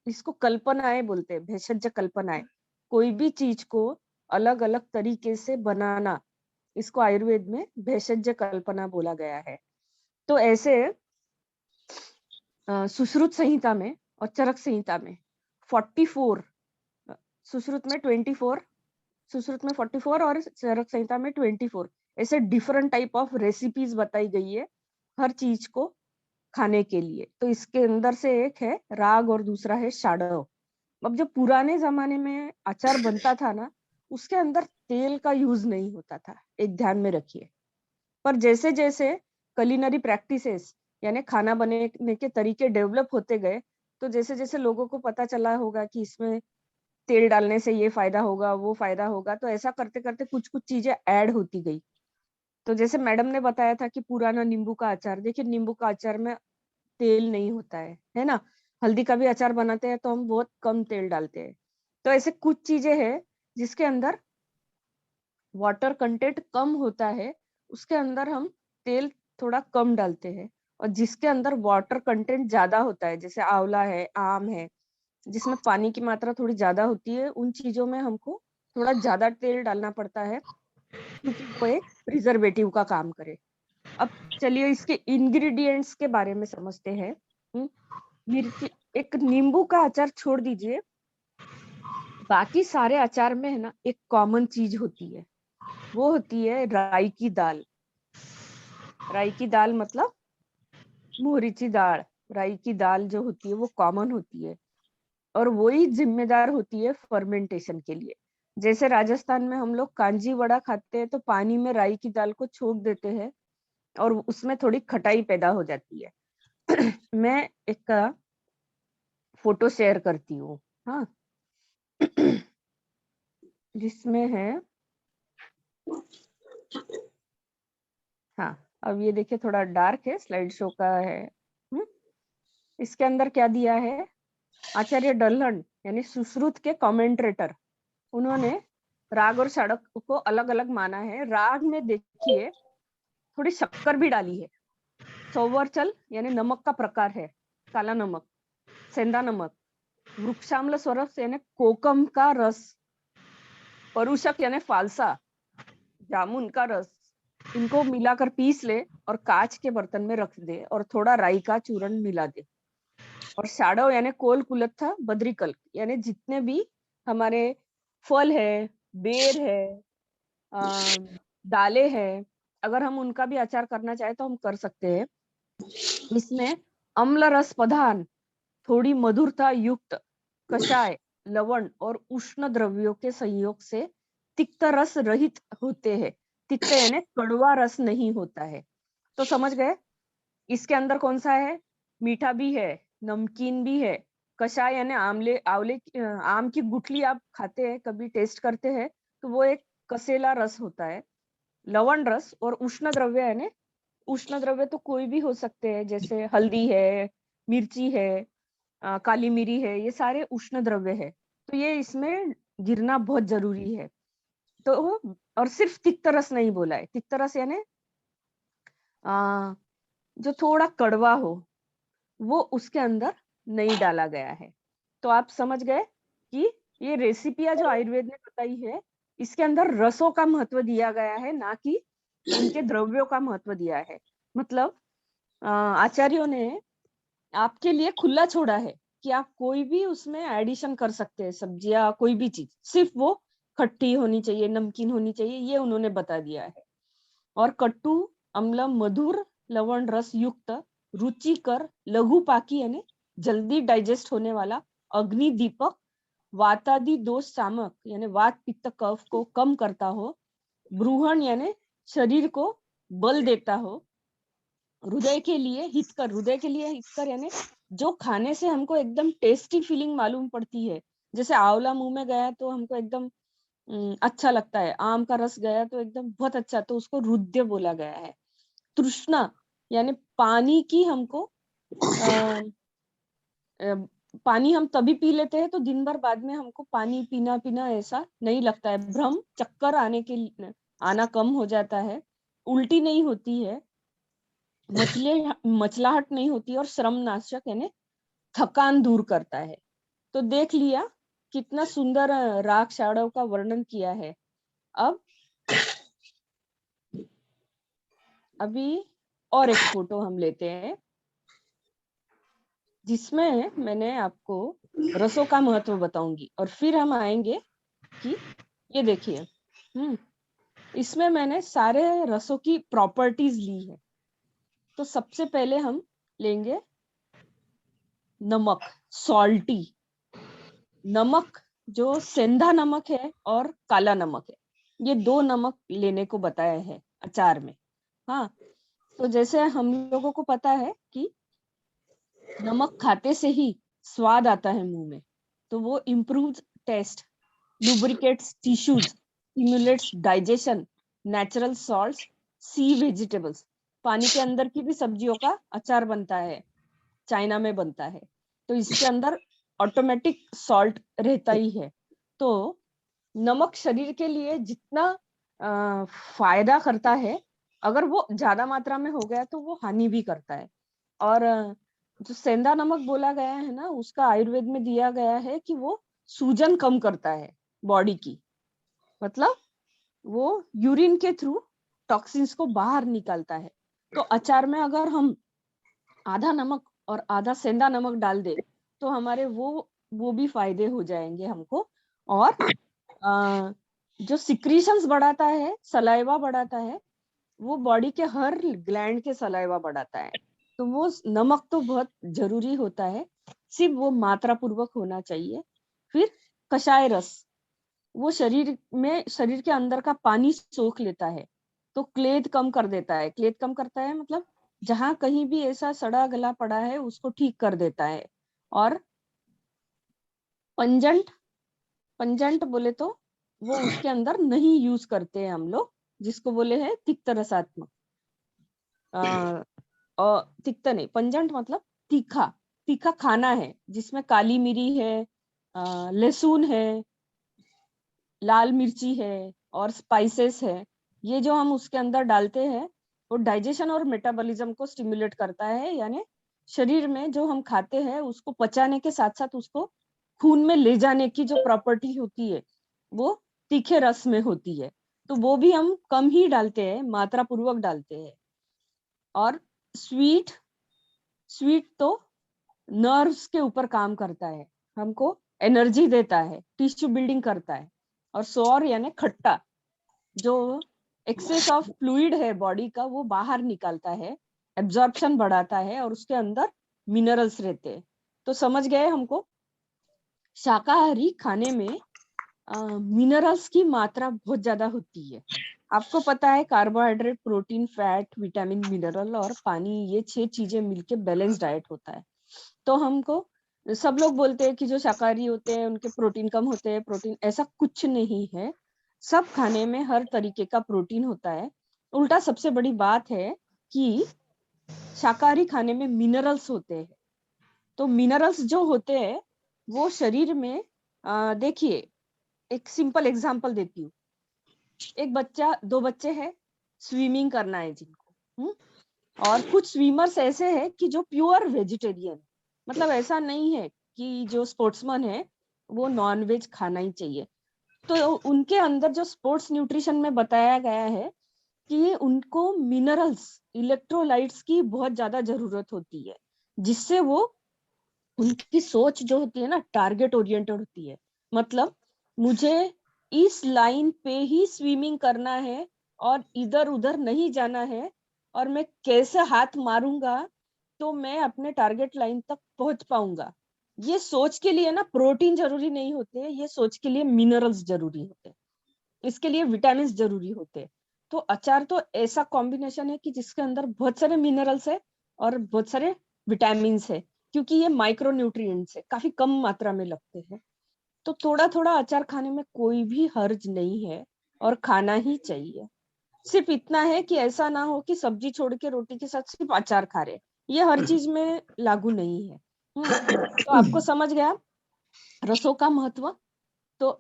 इसको कल्पनाएं बोलते हैं, भेषज कल्पनाएं। कोई भी चीज को अलग अलग तरीके से बनाना, इसको आयुर्वेद में भेषज कल्पना बोला गया है। तो ऐसे सुश्रुत संहिता में और चरक संहिता में 44, सुश्रुत में 24, सुश्रुत में 44 और चरक संहिता में 24 ऐसे डिफरेंट टाइप ऑफ रेसिपीज बताई गई है हर चीज को खाने के लिए। तो इसके अंदर से एक है राग और दूसरा है शाड़व। अब जो पुराने जमाने में अचार बनता था ना, उसके अंदर तेल का यूज नहीं होता था, एक ध्यान में रखिए। पर जैसे जैसे कलिनरी प्रैक्टिसेस यानी खाना बनाने के तरीके डेवलप होते गए, तो जैसे जैसे लोगों को पता चला होगा कि इसमें तेल डालने से ये फायदा होगा, वो फायदा होगा, तो ऐसा करते करते कुछ कुछ चीजें ऐड होती गई। तो जैसे मैडम ने बताया था कि पुराना नींबू का अचार, देखिए नींबू का अचार में तेल नहीं होता है ना। हल्दी का भी अचार बनाते हैं तो हम बहुत कम तेल डालते हैं। तो ऐसे कुछ चीजें हैं जिसके अंदर वाटर कंटेंट कम होता है, उसके अंदर हम तेल थोड़ा कम डालते हैं। और जिसके अंदर वाटर कंटेंट ज्यादा होता है, जैसे आंवला है, आम है, जिसमें पानी की मात्रा थोड़ी ज्यादा होती है, उन चीजों में हमको थोड़ा ज्यादा तेल डालना पड़ता है, क्योंकि वो एक प्रिजर्वेटिव का काम करे। अब चलिए इसके इंग्रेडिएंट्स के बारे में समझते हैं। मिर्ची, एक नींबू का अचार छोड़ दीजिए, बाकी सारे अचार में है ना एक कॉमन चीज होती है, वो होती है राई की दाल। राई की दाल मतलब मोहरीची दाल। राई की दाल जो होती है वो कॉमन होती है, और वही जिम्मेदार होती है फर्मेंटेशन के लिए। जैसे राजस्थान में हम लोग कांजी वड़ा खाते हैं तो पानी में राई की दाल को छोड़ देते हैं और उसमें थोड़ी खटाई पैदा हो जाती है। मैं एक फोटो शेयर करती हूँ, हाँ, जिसमें है, हाँ, अब ये देखिए थोड़ा डार्क है, स्लाइड शो का है। इसके अंदर क्या दिया है, आचार्य डल्हन यानी सुश्रुत के कमेंटरेटर, उन्होंने राग और षड़क को अलग अलग माना है। राग में देखिए थोड़ी शक्कर भी डाली है। सौवर्चल यानी नमक का प्रकार है, काला नमक, सेंधा नमक, वृक्षाम्ल स्वरस यानी कोकम का रस, परुषक यानी फालसा, जामुन का रस, इनको मिलाकर पीस ले और कांच के बर्तन में रख दे और थोड़ा राई का चूर्ण मिला दे। और शाडव यानी कोल कुलत्था बद्रिकल यानी जितने भी हमारे फल है, बेर है, दालें हैं, अगर हम उनका भी अचार करना चाहे तो हम कर सकते हैं। इसमें अम्ल रस प्रधान, थोड़ी मधुरता युक्त कषाय, लवण और उष्ण द्रव्यों के संयोग से तिक्त रस रहित होते हैं। तिक्त यानी कड़वा रस नहीं होता है। तो समझ गए इसके अंदर कौन सा है, मीठा भी है, नमकीन भी है। कषाय यानी आमले आंवले आम की गुठली आप खाते हैं, कभी टेस्ट करते हैं, तो वो एक कसेला रस होता है। लवण रस और उष्ण द्रव्य यानी उष्ण द्रव्य तो कोई भी हो सकते हैं, जैसे हल्दी है, मिर्ची है, काली मिरी है, ये सारे उष्ण द्रव्य है। तो ये इसमें गिरना बहुत जरूरी है। तो और सिर्फ तिक्त रस नहीं बोला है, तिक्त रस यानी जो थोड़ा कड़वा हो वो उसके अंदर नहीं डाला गया है। तो आप समझ गए कि ये रेसिपियां जो आयुर्वेद ने बताई है, इसके अंदर रसों का महत्व दिया गया है, ना कि उनके द्रव्यों का महत्व दिया है। मतलब आचार्यों ने आपके लिए खुला छोड़ा है कि आप कोई भी उसमें एडिशन कर सकते हैं, सब्जियां, कोई भी चीज, सिर्फ वो खट्टी होनी चाहिए, नमकीन होनी चाहिए, ये उन्होंने बता दिया है। और कट्टू, अम्ल, मधुर, लवण रस युक्त, रुचिकर, लघु पाकी यानी जल्दी डाइजेस्ट होने वाला, अग्नि दीपक, वातादि दोष सामक यानी वात पित्त कफ को कम करता हो, ब्रूहण यानी शरीर को बल देता हो, हृदय के लिए हितकर, हृदय के लिए हितकर यानी जो खाने से हमको एकदम टेस्टी फीलिंग मालूम पड़ती है, जैसे आंवला मुंह में गया तो हमको एकदम अच्छा लगता है, आम का रस गया तो एकदम बहुत अच्छा, तो उसको हृदय बोला गया है। तृष्णा यानी पानी की हमको पानी हम तभी पी लेते हैं तो दिन भर बाद में हमको पानी पीना पीना ऐसा नहीं लगता है। भ्रम, चक्कर आना कम हो जाता है, उल्टी नहीं होती है, मचलाहट नहीं होती, और श्रम नाशक यानी थकान दूर करता है। तो देख लिया कितना सुंदर राग शाड़व का वर्णन किया है। अब अभी और एक फोटो हम लेते हैं जिसमें मैंने आपको रसों का महत्व बताऊंगी, और फिर हम आएंगे कि ये देखिए, इसमें मैंने सारे रसों की प्रॉपर्टीज ली है। तो सबसे पहले हम लेंगे नमक, सॉल्टी नमक, जो सेंधा नमक है और काला नमक है, ये दो नमक लेने को बताया है अचार में। हाँ, तो जैसे हम लोगों को पता है कि नमक खाते से ही स्वाद आता है मुंह में, तो वो improves taste, lubricates tissues, stimulates digestion, natural salts, sea vegetables, पानी के अंदर की भी सब्जियों का अचार बनता है, चाइना में बनता है, तो इसके अंदर ऑटोमेटिक सॉल्ट रहता ही है। तो नमक शरीर के लिए जितना फायदा करता है, अगर वो ज्यादा मात्रा में हो गया तो वो हानि भी करता है। और जो सेंधा नमक बोला गया है ना, उसका आयुर्वेद में दिया गया है कि वो सूजन कम करता है बॉडी की, मतलब वो यूरिन के थ्रू टॉक्सिन्स को बाहर निकालता है। तो अचार में अगर हम आधा नमक और आधा सेंधा नमक डाल दे तो हमारे वो भी फायदे हो जाएंगे हमको। और जो सिक्रीशंस बढ़ाता है, सलाइवा बढ़ाता है, वो बॉडी के हर ग्लैंड के सलाइवा बढ़ाता है। तो वो नमक तो बहुत जरूरी होता है, सिर्फ वो मात्रा पूर्वक होना चाहिए। फिर कषाय रस, वो शरीर के अंदर का पानी सोख लेता है, तो क्लेद कम कर देता है। क्लेद कम करता है मतलब जहां कहीं भी ऐसा सड़ा गला पड़ा है उसको ठीक कर देता है। और पंजंट बोले तो वो उसके अंदर नहीं यूज करते हैं हम लोग, जिसको बोले हैं तिक्त रसात्मक। और तिक्त नहीं, पंजंट मतलब तीखा खाना है, जिसमें काली मिरी है, लहसुन है, लाल मिर्ची है और स्पाइसेस है। ये जो हम उसके अंदर डालते हैं वो डाइजेशन और मेटाबॉलिज्म को स्टिमुलेट करता है, यानी शरीर में जो हम खाते हैं उसको पचाने के साथ साथ उसको खून में ले जाने की जो प्रॉपर्टी होती है वो तीखे रस में होती है। तो वो भी हम कम ही डालते हैं, मात्रा पूर्वक डालते हैं। और स्वीट तो नर्व्स के ऊपर काम करता है, हमको एनर्जी देता है, टिश्यू बिल्डिंग करता है। और सोर यानी खट्टा, जो एक्सेस ऑफ फ्लूइड है बॉडी का वो बाहर निकालता है, एब्जॉर्प्शन बढ़ाता है, और उसके अंदर मिनरल्स रहते हैं। तो समझ गए हमको शाकाहारी खाने में मिनरल्स की मात्रा बहुत ज्यादा होती है। आपको पता है carbohydrate, protein, fat, vitamin, mineral और पानी, ये 6 चीजें मिलके बैलेंस डाइट होता है। तो हमको सब लोग बोलते हैं कि जो शाकाहारी होते हैं उनके प्रोटीन कम होते हैं, प्रोटीन ऐसा कुछ नहीं है। सब खाने में हर तरीके का प्रोटीन होता है। उल्टा सबसे बड़ी बात है कि शाकाहारी खाने में मिनरल्स होते हैं। तो मिनरल्स जो होते हैं वो शरीर में देखिए, एक सिंपल एग्जांपल देती हूँ। एक बच्चा, 2 बच्चे हैं, स्विमिंग करना है जिनको, और कुछ स्विमर्स ऐसे हैं कि जो प्योर वेजिटेरियन, मतलब ऐसा नहीं है कि जो स्पोर्ट्समैन है वो नॉन वेज खाना ही चाहिए। तो उनके अंदर जो स्पोर्ट्स न्यूट्रिशन में बताया गया है कि उनको मिनरल्स, इलेक्ट्रोलाइट्स की बहुत ज्यादा जरूरत होती है, जिससे वो, उनकी सोच जो होती है ना, टारगेट ओरिएंटेड होती है। मतलब मुझे इस लाइन पे ही स्विमिंग करना है और इधर उधर नहीं जाना है, और मैं कैसे हाथ मारूंगा तो मैं अपने टारगेट लाइन तक पहुंच पाऊंगा। ये सोच के लिए ना प्रोटीन जरूरी नहीं होते, ये सोच के लिए मिनरल्स जरूरी होते, इसके लिए विटामिन जरूरी होते। तो अचार तो ऐसा कॉम्बिनेशन है कि जिसके अंदर बहुत सारे मिनरल्स है और बहुत सारे विटामिन है, क्योंकि ये माइक्रो न्यूट्रिएंट्स है, काफी कम मात्रा में लगते हैं। तो थोड़ा थोड़ा अचार खाने में कोई भी हर्ज नहीं है और खाना ही चाहिए। सिर्फ इतना है कि ऐसा ना हो कि सब्जी छोड़ के रोटी के साथ सिर्फ अचार खा रहे, ये हर चीज में लागू नहीं है। तो आपको समझ गया रसों का महत्व। तो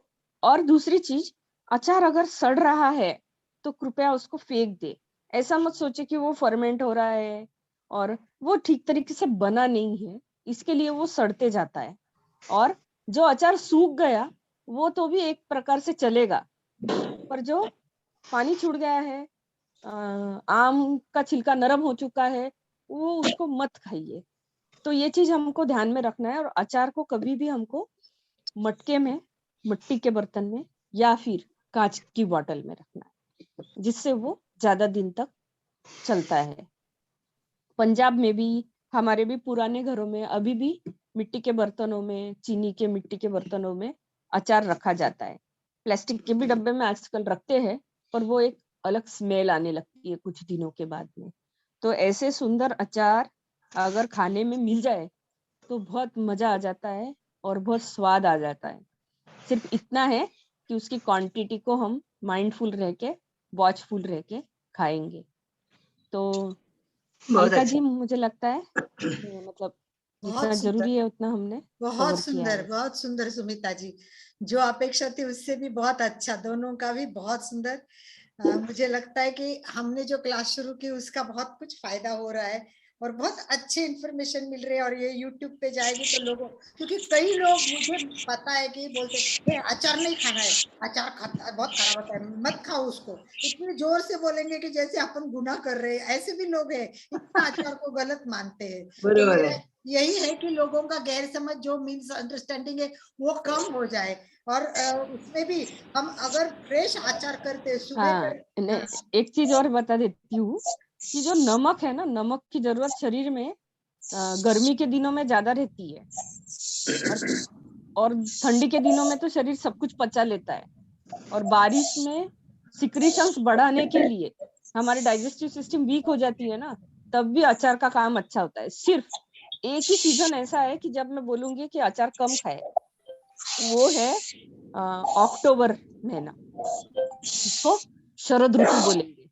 और दूसरी चीज, अचार अगर सड़ रहा है तो कृपया उसको फेंक दे। ऐसा मत सोचे कि वो फर्मेंट हो रहा है और वो ठीक तरीके से बना नहीं है, इसके लिए वो सड़ते जाता है। और जो अचार सूख गया वो तो भी एक प्रकार से चलेगा, पर जो पानी छूट गया है, आम का छिलका नरम हो चुका है, वो उसको मत खाइए। तो ये चीज हमको ध्यान में रखना है। और अचार को कभी भी हमको मटके में, मिट्टी के बर्तन में या फिर कांच की बोतल में रखना है, जिससे वो ज्यादा दिन तक चलता है। पंजाब में भी, हमारे भी पुराने घरों में अभी भी मिट्टी के बर्तनों में, चीनी के मिट्टी के बर्तनों में अचार रखा जाता है। प्लास्टिक के भी डब्बे में आजकल रखते हैं, पर वो एक अलग स्मेल आने लगती है कुछ दिनों के बाद में। तो ऐसे सुंदर अचार अगर खाने में मिल जाए तो बहुत मजा आ जाता है और बहुत स्वाद आ जाता है। सिर्फ इतना है कि उसकी क्वांटिटी को हम माइंडफुल रह के, वॉचफुल रह के खाएंगे। तो बहुत अलका अच्छा। जी, मुझे लगता है मतलब जितना बहुत सुंदर, जरूरी है उतना हमने बहुत कवर किया सुंदर, है। बहुत सुंदर सुमिता जी। जो अपेक्षा थी उससे भी बहुत अच्छा, दोनों का भी बहुत सुंदर। मुझे लगता है कि हमने जो क्लास शुरू की उसका बहुत कुछ फायदा हो रहा है और बहुत अच्छे इंफॉर्मेशन मिल रहे हैं। और ये यूट्यूब पे जाएगी तो लोगों, क्योंकि कई लोग, मुझे पता है कि बोलते हैं अचार नहीं खाना है, अचार खाता बहुत खराब होता है, मत खाओ उसको। इतने जोर से बोलेंगे कि जैसे अपन गुनाह कर रहे हैं। ऐसे भी लोग हैं, इतना अचार को गलत मानते हैं। तो बरोबर मेरा है। यही है कि लोगों का गैर समझ, जो मिस अंडरस्टैंडिंग है, वो कम हो जाए। और उसमें भी हम अगर फ्रेश आचार करते सुबह हाँ, कर। ने हाँ, एक चीज और बता देती हूँ कि जो नमक है ना, नमक की जरूरत शरीर में गर्मी के दिनों में ज्यादा रहती है, और और ठंडी के दिनों में तो शरीर सब कुछ पचा लेता है। और बारिश में सिक्रीशंस बढ़ाने के लिए हमारी डाइजेस्टिव सिस्टम वीक हो जाती है ना, तब भी अचार का काम अच्छा होता है। सिर्फ एक ही सीजन ऐसा है कि जब मैं बोलूंगी कि अचार कम खाए, वो है अक्टूबर महीना, जिसको शरद ऋतु बोलेंगे।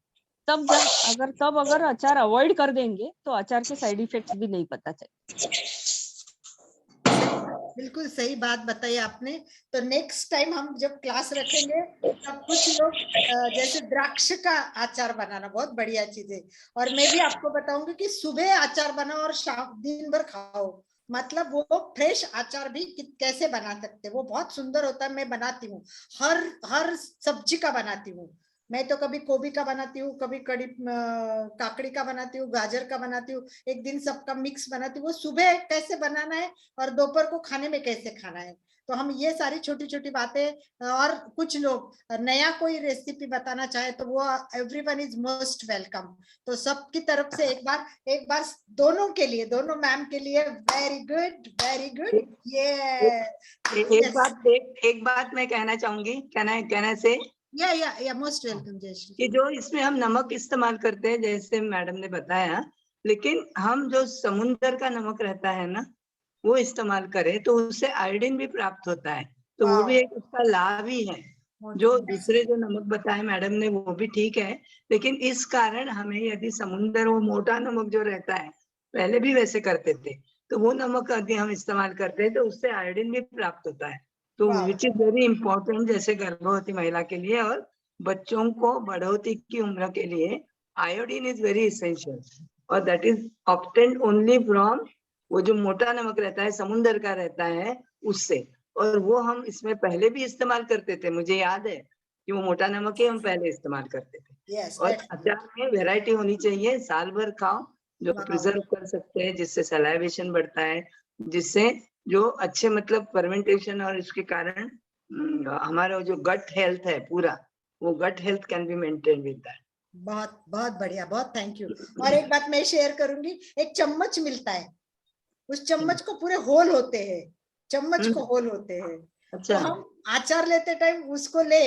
तब अगर अचार अवॉइड कर देंगे तो अचार के साइड इफेक्ट्स भी नहीं पता चले। बिल्कुल सही बात बताई आपने। तो नेक्स्ट टाइम हम जब क्लास रखेंगे तब कुछ लोग जैसे द्राक्ष का अचार बनाना बहुत बढ़िया चीज है। और मैं भी आपको बताऊंगी कि सुबह अचार बनाओ और शाम दिन भर खाओ, मतलब वो फ्रेश अचार भी कैसे बना सकते, वो बहुत सुंदर होता है। मैं बनाती हूँ, हर सब्जी का बनाती हूँ। मैं तो कभी गोभी का बनाती हूँ, कभी कड़ी काकड़ी का बनाती हूँ, गाजर का बनाती हूँ, एक दिन सबका मिक्स बनाती हूँ। वो सुबह कैसे बनाना है और दोपहर को खाने में कैसे खाना है। तो हम ये सारी छोटी छोटी बातें, और कुछ लोग नया कोई रेसिपी बताना चाहे तो वो एवरीवन इज मोस्ट वेलकम। तो सबकी तरफ से एक बार दोनों के लिए, दोनों मैम के लिए वेरी गुड, वेरी गुड। एक बात मैं कहना चाहूंगी, कहना से या मोस्ट वेलकम जयश्री। कि जो इसमें हम नमक इस्तेमाल करते हैं, जैसे मैडम ने बताया, लेकिन हम जो समुन्द्र का नमक रहता है ना, वो इस्तेमाल करें तो उससे आयोडीन भी प्राप्त होता है। तो वो भी एक उसका लाभ ही है। जो दूसरे जो नमक बताए मैडम ने वो भी ठीक है, लेकिन इस कारण हमें यदि समुद्र वो मोटा नमक जो रहता है, पहले भी वैसे करते थे, तो वो नमक यदि हम इस्तेमाल करते हैं तो उससे आयोडीन भी प्राप्त होता है, तो वाह। विच इज वेरी इंपॉर्टेंट, जैसे गर्भवती महिला के लिए और बच्चों को बढ़ोतरी की उम्र के लिए आयोडीन इज वेरी इसेंशियल, और that is obtained only from वो जो मोटा नमक रहता है, समुद्र का रहता है उससे, और वो हम इसमें पहले भी इस्तेमाल करते थे, मुझे याद है कि वो मोटा नमक ही हम पहले इस्तेमाल करते थे। यस, और अचार में वैरायटी होनी चाहिए, साल भर खाओ, जो वाह। प्रिजर्व कर सकते हैं, जिससे सलाइवेशन बढ़ता है, जिससे जो अच्छे मतलब फर्मेंटेशन और इसके कारण हमारा जो गट हेल्थ है पूरा, वो gut health can be maintain with that. बहुत बहुत बढ़िया, बहुत थैंक यू। और एक बात मैं शेयर करूंगी, एक चम्मच मिलता है, उस चम्मच को पूरे होल होते हैं, चम्मच को होल होते हैं, तो अच्छा, हम अचार लेते टाइम उसको ले,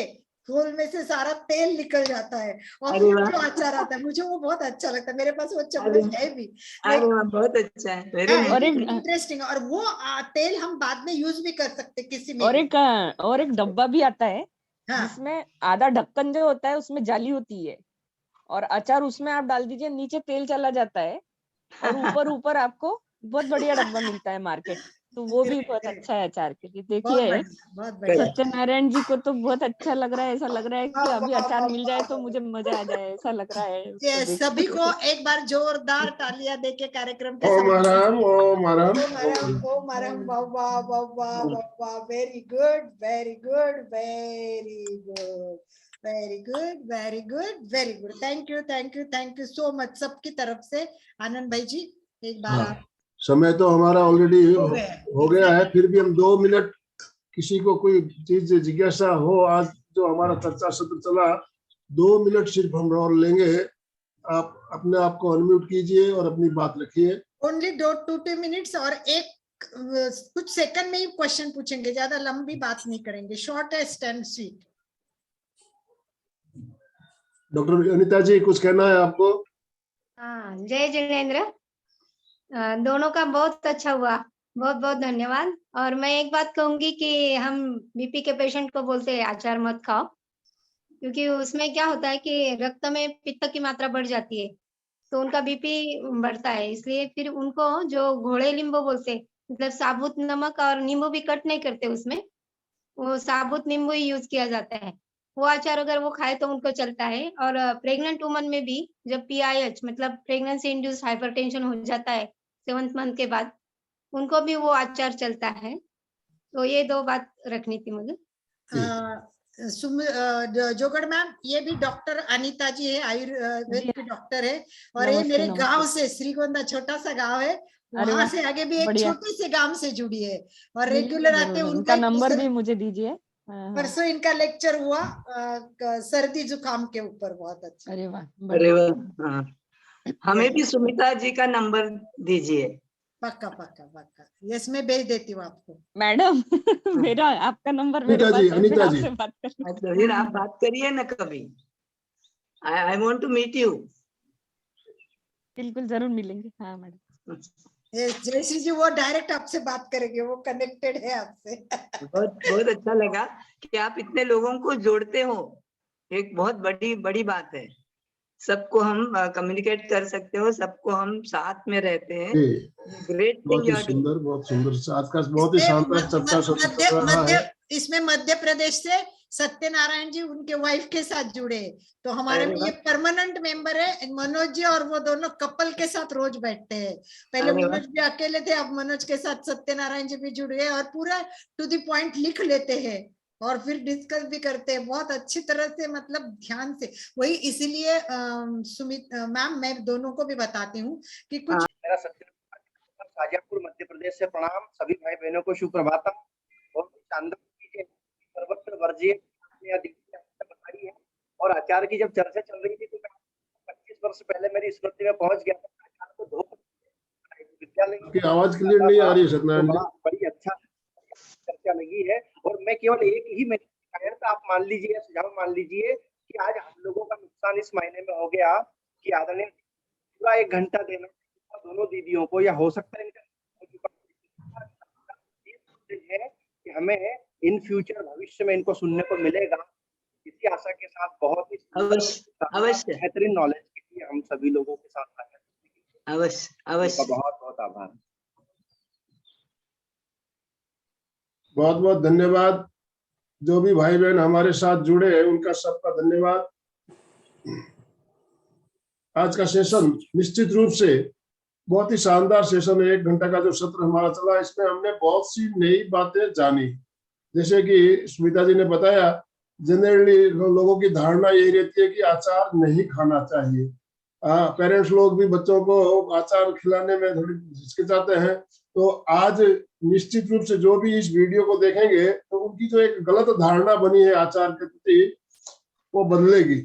होल में से सारा तेल निकल जाता है और अरे फिर वाह। जो अचार आता है, मुझे वो बहुत अच्छा लगता है, मेरे पास वो अरे चम्मच है भी। अरे वाह, बहुत अच्छा है, वेरी और नाइस। एक इंटरेस्टिंग, और वो तेल हम बाद में यूज भी कर सकते किसी में और भी। एक डब्बा भी आता है हाँ, जिसमें आधा ढक्कन जो होता है उसमें जाली होती है, और अचार उसमें आप डाल दीजिए, नीचे तेल चला जाता है, और ऊपर ऊपर आपको बहुत बढ़िया डब्बा मिलता है मार्केट, तो वो भी बहुत अच्छा है अचार के लिए। बहुत देखिए बढ़िया, बहुत बढ़िया। सत्यनारायण जी को तो बहुत अच्छा लग रहा है, ऐसा लग रहा है कि वाह, अभी वाह, अचार वाह, मिल जाए तो वाह। मुझे मजा आ जाए, ऐसा लग रहा है उसको ये देख सभी के। को एक बार जोरदार तालियां देके कार्यक्रम के ओम आराम, ओम आराम, ओम आराम, ओम आराम। वाह वाह वाह वाह वाह, very good, very good, very good, very good, very good, very good. Thank you, thank you, thank you so much सबकी तरफ से। आनंद भाई जी, एक बार हाँ, आप समय तो हमारा ऑलरेडी हो गया है, Exactly. फिर भी हम 2 मिनट, किसी को कोई चीज जिज्ञासा हो, आज जो हमारा चर्चा सत्र चला, 2 मिनट सिर्फ हम और लेंगे। आप अपने आप को अनम्यूट कीजिए और अपनी बात रखिए। ओनली 2 मिनट्स, और एक कुछ सेकंड में ही क्वेश्चन पूछेंगे, ज्यादा लंबी बात नहीं करेंगे, shortest and sweet. Doctor Anita ji, कुछ कहना है आपको? हाँ, जय जिनेन्द्र। दोनों का बहुत अच्छा हुआ, बहुत बहुत धन्यवाद। और मैं एक बात कहूंगी कि हम बीपी के पेशेंट को बोलते हैं अचार मत खाओ, क्योंकि उसमें क्या होता है कि रक्त में पित्त की मात्रा बढ़ जाती है, तो उनका बीपी बढ़ता है। इसलिए फिर उनको जो घोड़े नींबू बोलते हैं, मतलब साबुत नमक और नींबू भी कट नहीं करते उसमें, वो साबुत नींबू ही यूज किया जाता है। वो अचार अगर वो खाए तो उनको चलता है। और प्रेग्नेंट वुमन में भी जब पीआईएच मतलब प्रेगनेंसी इंड्यूस्ड हाइपरटेंशन हो जाता है 7th मंथ के बाद, उनको भी वो अचार चलता है। तो ये 2 बात रखनी थी मुझे। जोगड़ मैम, ये भी डॉक्टर अनीता जी है, आयुर्वेद जी की डॉक्टर है, और ये नमस्ते, मेरे नमस्ते। गांव से, श्रीगोंदा छोटा सा गांव है, अरे वहां वाह, से आगे भी एक बढ़िया। छोटे से गांव से जुड़ी है, और बिल्कुल रेगुलर आते जरूर, उनका उनका ही नंबर भी मुझे दीजिए। हाँ। परसों इनका लेक्चर हुआ सर्दी जुकाम के ऊपर, बहुत अच्छा। अरे वाह, अरे बढ़िया। वाह, हाँ। हमें भी सुमिता जी का नंबर दीजिए। पक्का पक्का पक्का, यस, मैं भेज देती हूँ आपको। मैडम मेरा आपका नंबर मेरे अनीता पास जी, है, मैं अनीता जी, आपसे बात कर तो फिर आप बात करिए ना कभी, I want to meet you. बिल्कुल जरूर मिलेंगे। हाँ मैडम। जयश्री जी वो डायरेक्ट आपसे बात करेंगे, वो कनेक्टेड है आपसे। बहुत बहुत अच्छा लगा कि आप इतने लोगों को जोड़ते हो, एक बहुत बड़ी बड़ी बात है। सबको हम कम्युनिकेट कर सकते हो, सबको हम साथ में रहते हैं। ग्रेट बहुत थिंग ही यू आर डूइंग। सुंदर, बहुत सुंदर। आज का बहुत ही शानदार चर्चा सत्र चल रहा है। इसमें मध्य प्रदेश से सत्यनारायण जी उनके वाइफ के साथ जुड़े, तो हमारे में ये परमानेंट मेंबर है मनोज जी, और वो दोनों कपल के साथ रोज बैठते हैं। पहले मनोज भी अकेले थे, अब मनोज के साथ सत्यनारायण जी भी जुड़ गए, और पूरा टू द पॉइंट लिख लेते हैं और फिर डिस्कस भी करते हैं बहुत अच्छी तरह से, मतलब ध्यान से। वही इसीलिए सुमित मैम, मैं दोनों को भी बताती हूँ कि कुछ मेरा सत्यनारायण शाजापुर मध्य प्रदेश से प्रणाम, सभी भाई बहनों को सुप्रभातम। और शानदार चीजें सर्वत्र वर्जित बताई है। और आचार की जब चर्चा चल रही थी तो मैं 25 वर्ष पहले मेरी स्मृति में पहुंच गया था। आचार को धो विद्यालय की आवाज क्लियर नहीं आ रही है सत्यनारायण जी। बड़ी अच्छा चर्चा लगी है। और मैं केवल एक ही मेरी शिकायत आप मान लीजिए, सुझाव मान लीजिए कि आज हम लोगों का नुकसान इस महीने में हो गया कि आदरणीय पूरा 1 घंटा देना दोनों दीदियों को, या हो सकता है है कि हमें इन फ्यूचर भविष्य में इनको सुनने को मिलेगा इसी आशा के साथ बहुत ही अवश्य बेहतरीन नॉलेज के लिए हम सभी लोगों के साथ साझा अवश्य अवश्य बहुत बहुत आभार। बहुत बहुत धन्यवाद। जो भी भाई बहन हमारे साथ जुड़े हैं उनका सबका धन्यवाद। आज का सेशन निश्चित रूप से बहुत ही शानदार सेशन है। 1 घंटा का जो सत्र हमारा चला, इसमें हमने बहुत सी नई बातें जानी। जैसे कि स्मिता जी ने बताया, जनरली लोगों की धारणा यही रहती है कि अचार नहीं खाना चाहिए। पेरेंट्स लोग भी बच्चों को अचार खिलाने में थोड़ी हिचकिचाते हैं। तो आज निश्चित रूप से जो भी इस वीडियो को देखेंगे तो उनकी जो एक गलत धारणा बनी है अचार के प्रति, वो बदलेगी।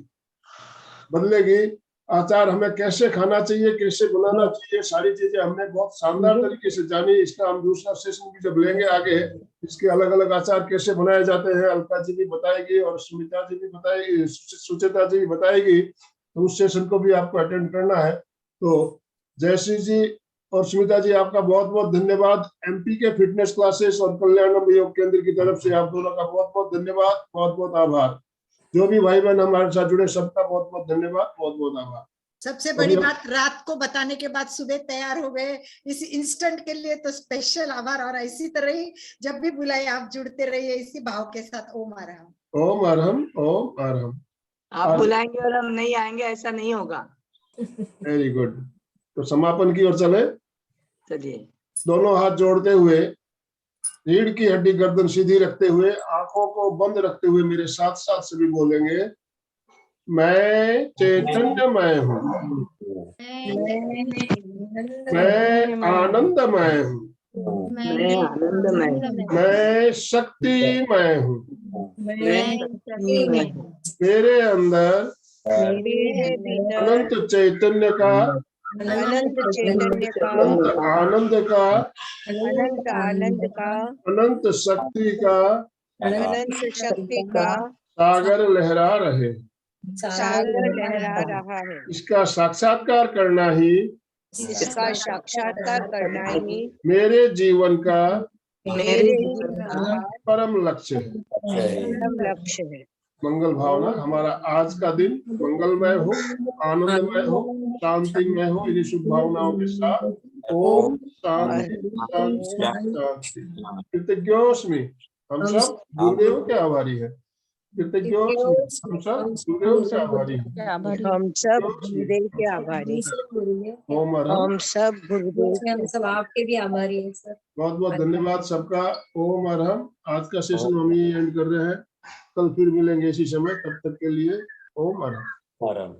अचार हमें कैसे खाना चाहिए, कैसे बनाना चाहिए, सारी चीजें हमने बहुत शानदार तरीके से जानी। इसका हम दूसरा सेशन भी जब लेंगे आगे, इसके अलग अलग अचार कैसे बनाए जाते हैं, अलका जी भी बताएगी और सुमिता जी भी बताएगी, सुचेता जी भी बताएगी। तो उस सेशन को भी आपको अटेंड करना है। तो जयश्री जी और सुमिता जी, आपका बहुत बहुत धन्यवाद। एमपी के फिटनेस क्लासेस और कल्याणम योग केंद्र की तरफ से आप दोनों का बहुत बहुत धन्यवाद, बहुत बहुत आभार। जो भी भाई बहन हमारे साथ जुड़े सबका बहुत बहुत धन्यवाद, बहुत बहुत आभार। सबसे बड़ी बात, रात को बताने के बाद सुबह तैयार हो गए, इस इंस्टेंट के लिए तो स्पेशल आभार। और इसी तरह ही जब भी बुलाए आप जुड़ते रहिए इसी भाव के साथ। ओम अरहम, ओम अरहम, ओम अरहम। आप बुलाएंगे और हम नहीं आएंगे, ऐसा नहीं होगा। Very good. तो समापन की ओर चले। चलिए, दोनों हाथ जोड़ते हुए, रीढ़ की हड्डी गर्दन सीधी रखते हुए, आंखों को बंद रखते हुए मेरे साथ साथ सभी बोलेंगे, मैं चैतन्यमय हूँ, मैं आनंदमय हूँ, मैं आनंदमय, मैं शक्तिमय हूँ, मेरे अंदर अनंत चैतन्य का, अनंत चैतन्य का, अनंत आनंद का, अनंत आनंद का, अनंत शक्ति का अनंत शक्ति का सागर लहरा रहे। सागर लहरा रहा है। इसका साक्षात्कार करना ही, इसका साक्षात्कार करना ही मेरे जीवन का मेरे परम लक्ष्य है। परम लक्ष्य है। मंगल भावना, हमारा आज का दिन मंगलमय हो, आनंदमय हो, शांतिमय हो। इन्हीं शुभ भावनाओं के साथ ओम शांति शांति शांति। कृतज्ञोस्मि, हम सब गुरुदेव के आभारी है। कृतज्ञोस्मि, हम सब गुरुदेव के आभारी है। हम सब गुरुदेव के आभारी हैं। ओम अरहम, हम सब गुरुदेव हम सब आपके भी आभारी हैं सर। बहुत बहुत धन्यवाद सबका। ओम अरहम। आज का सेशन हम यही एंड कर रहे हैं। कल फिर मिलेंगे इसी समय, तब तक के लिए ओम अरहम।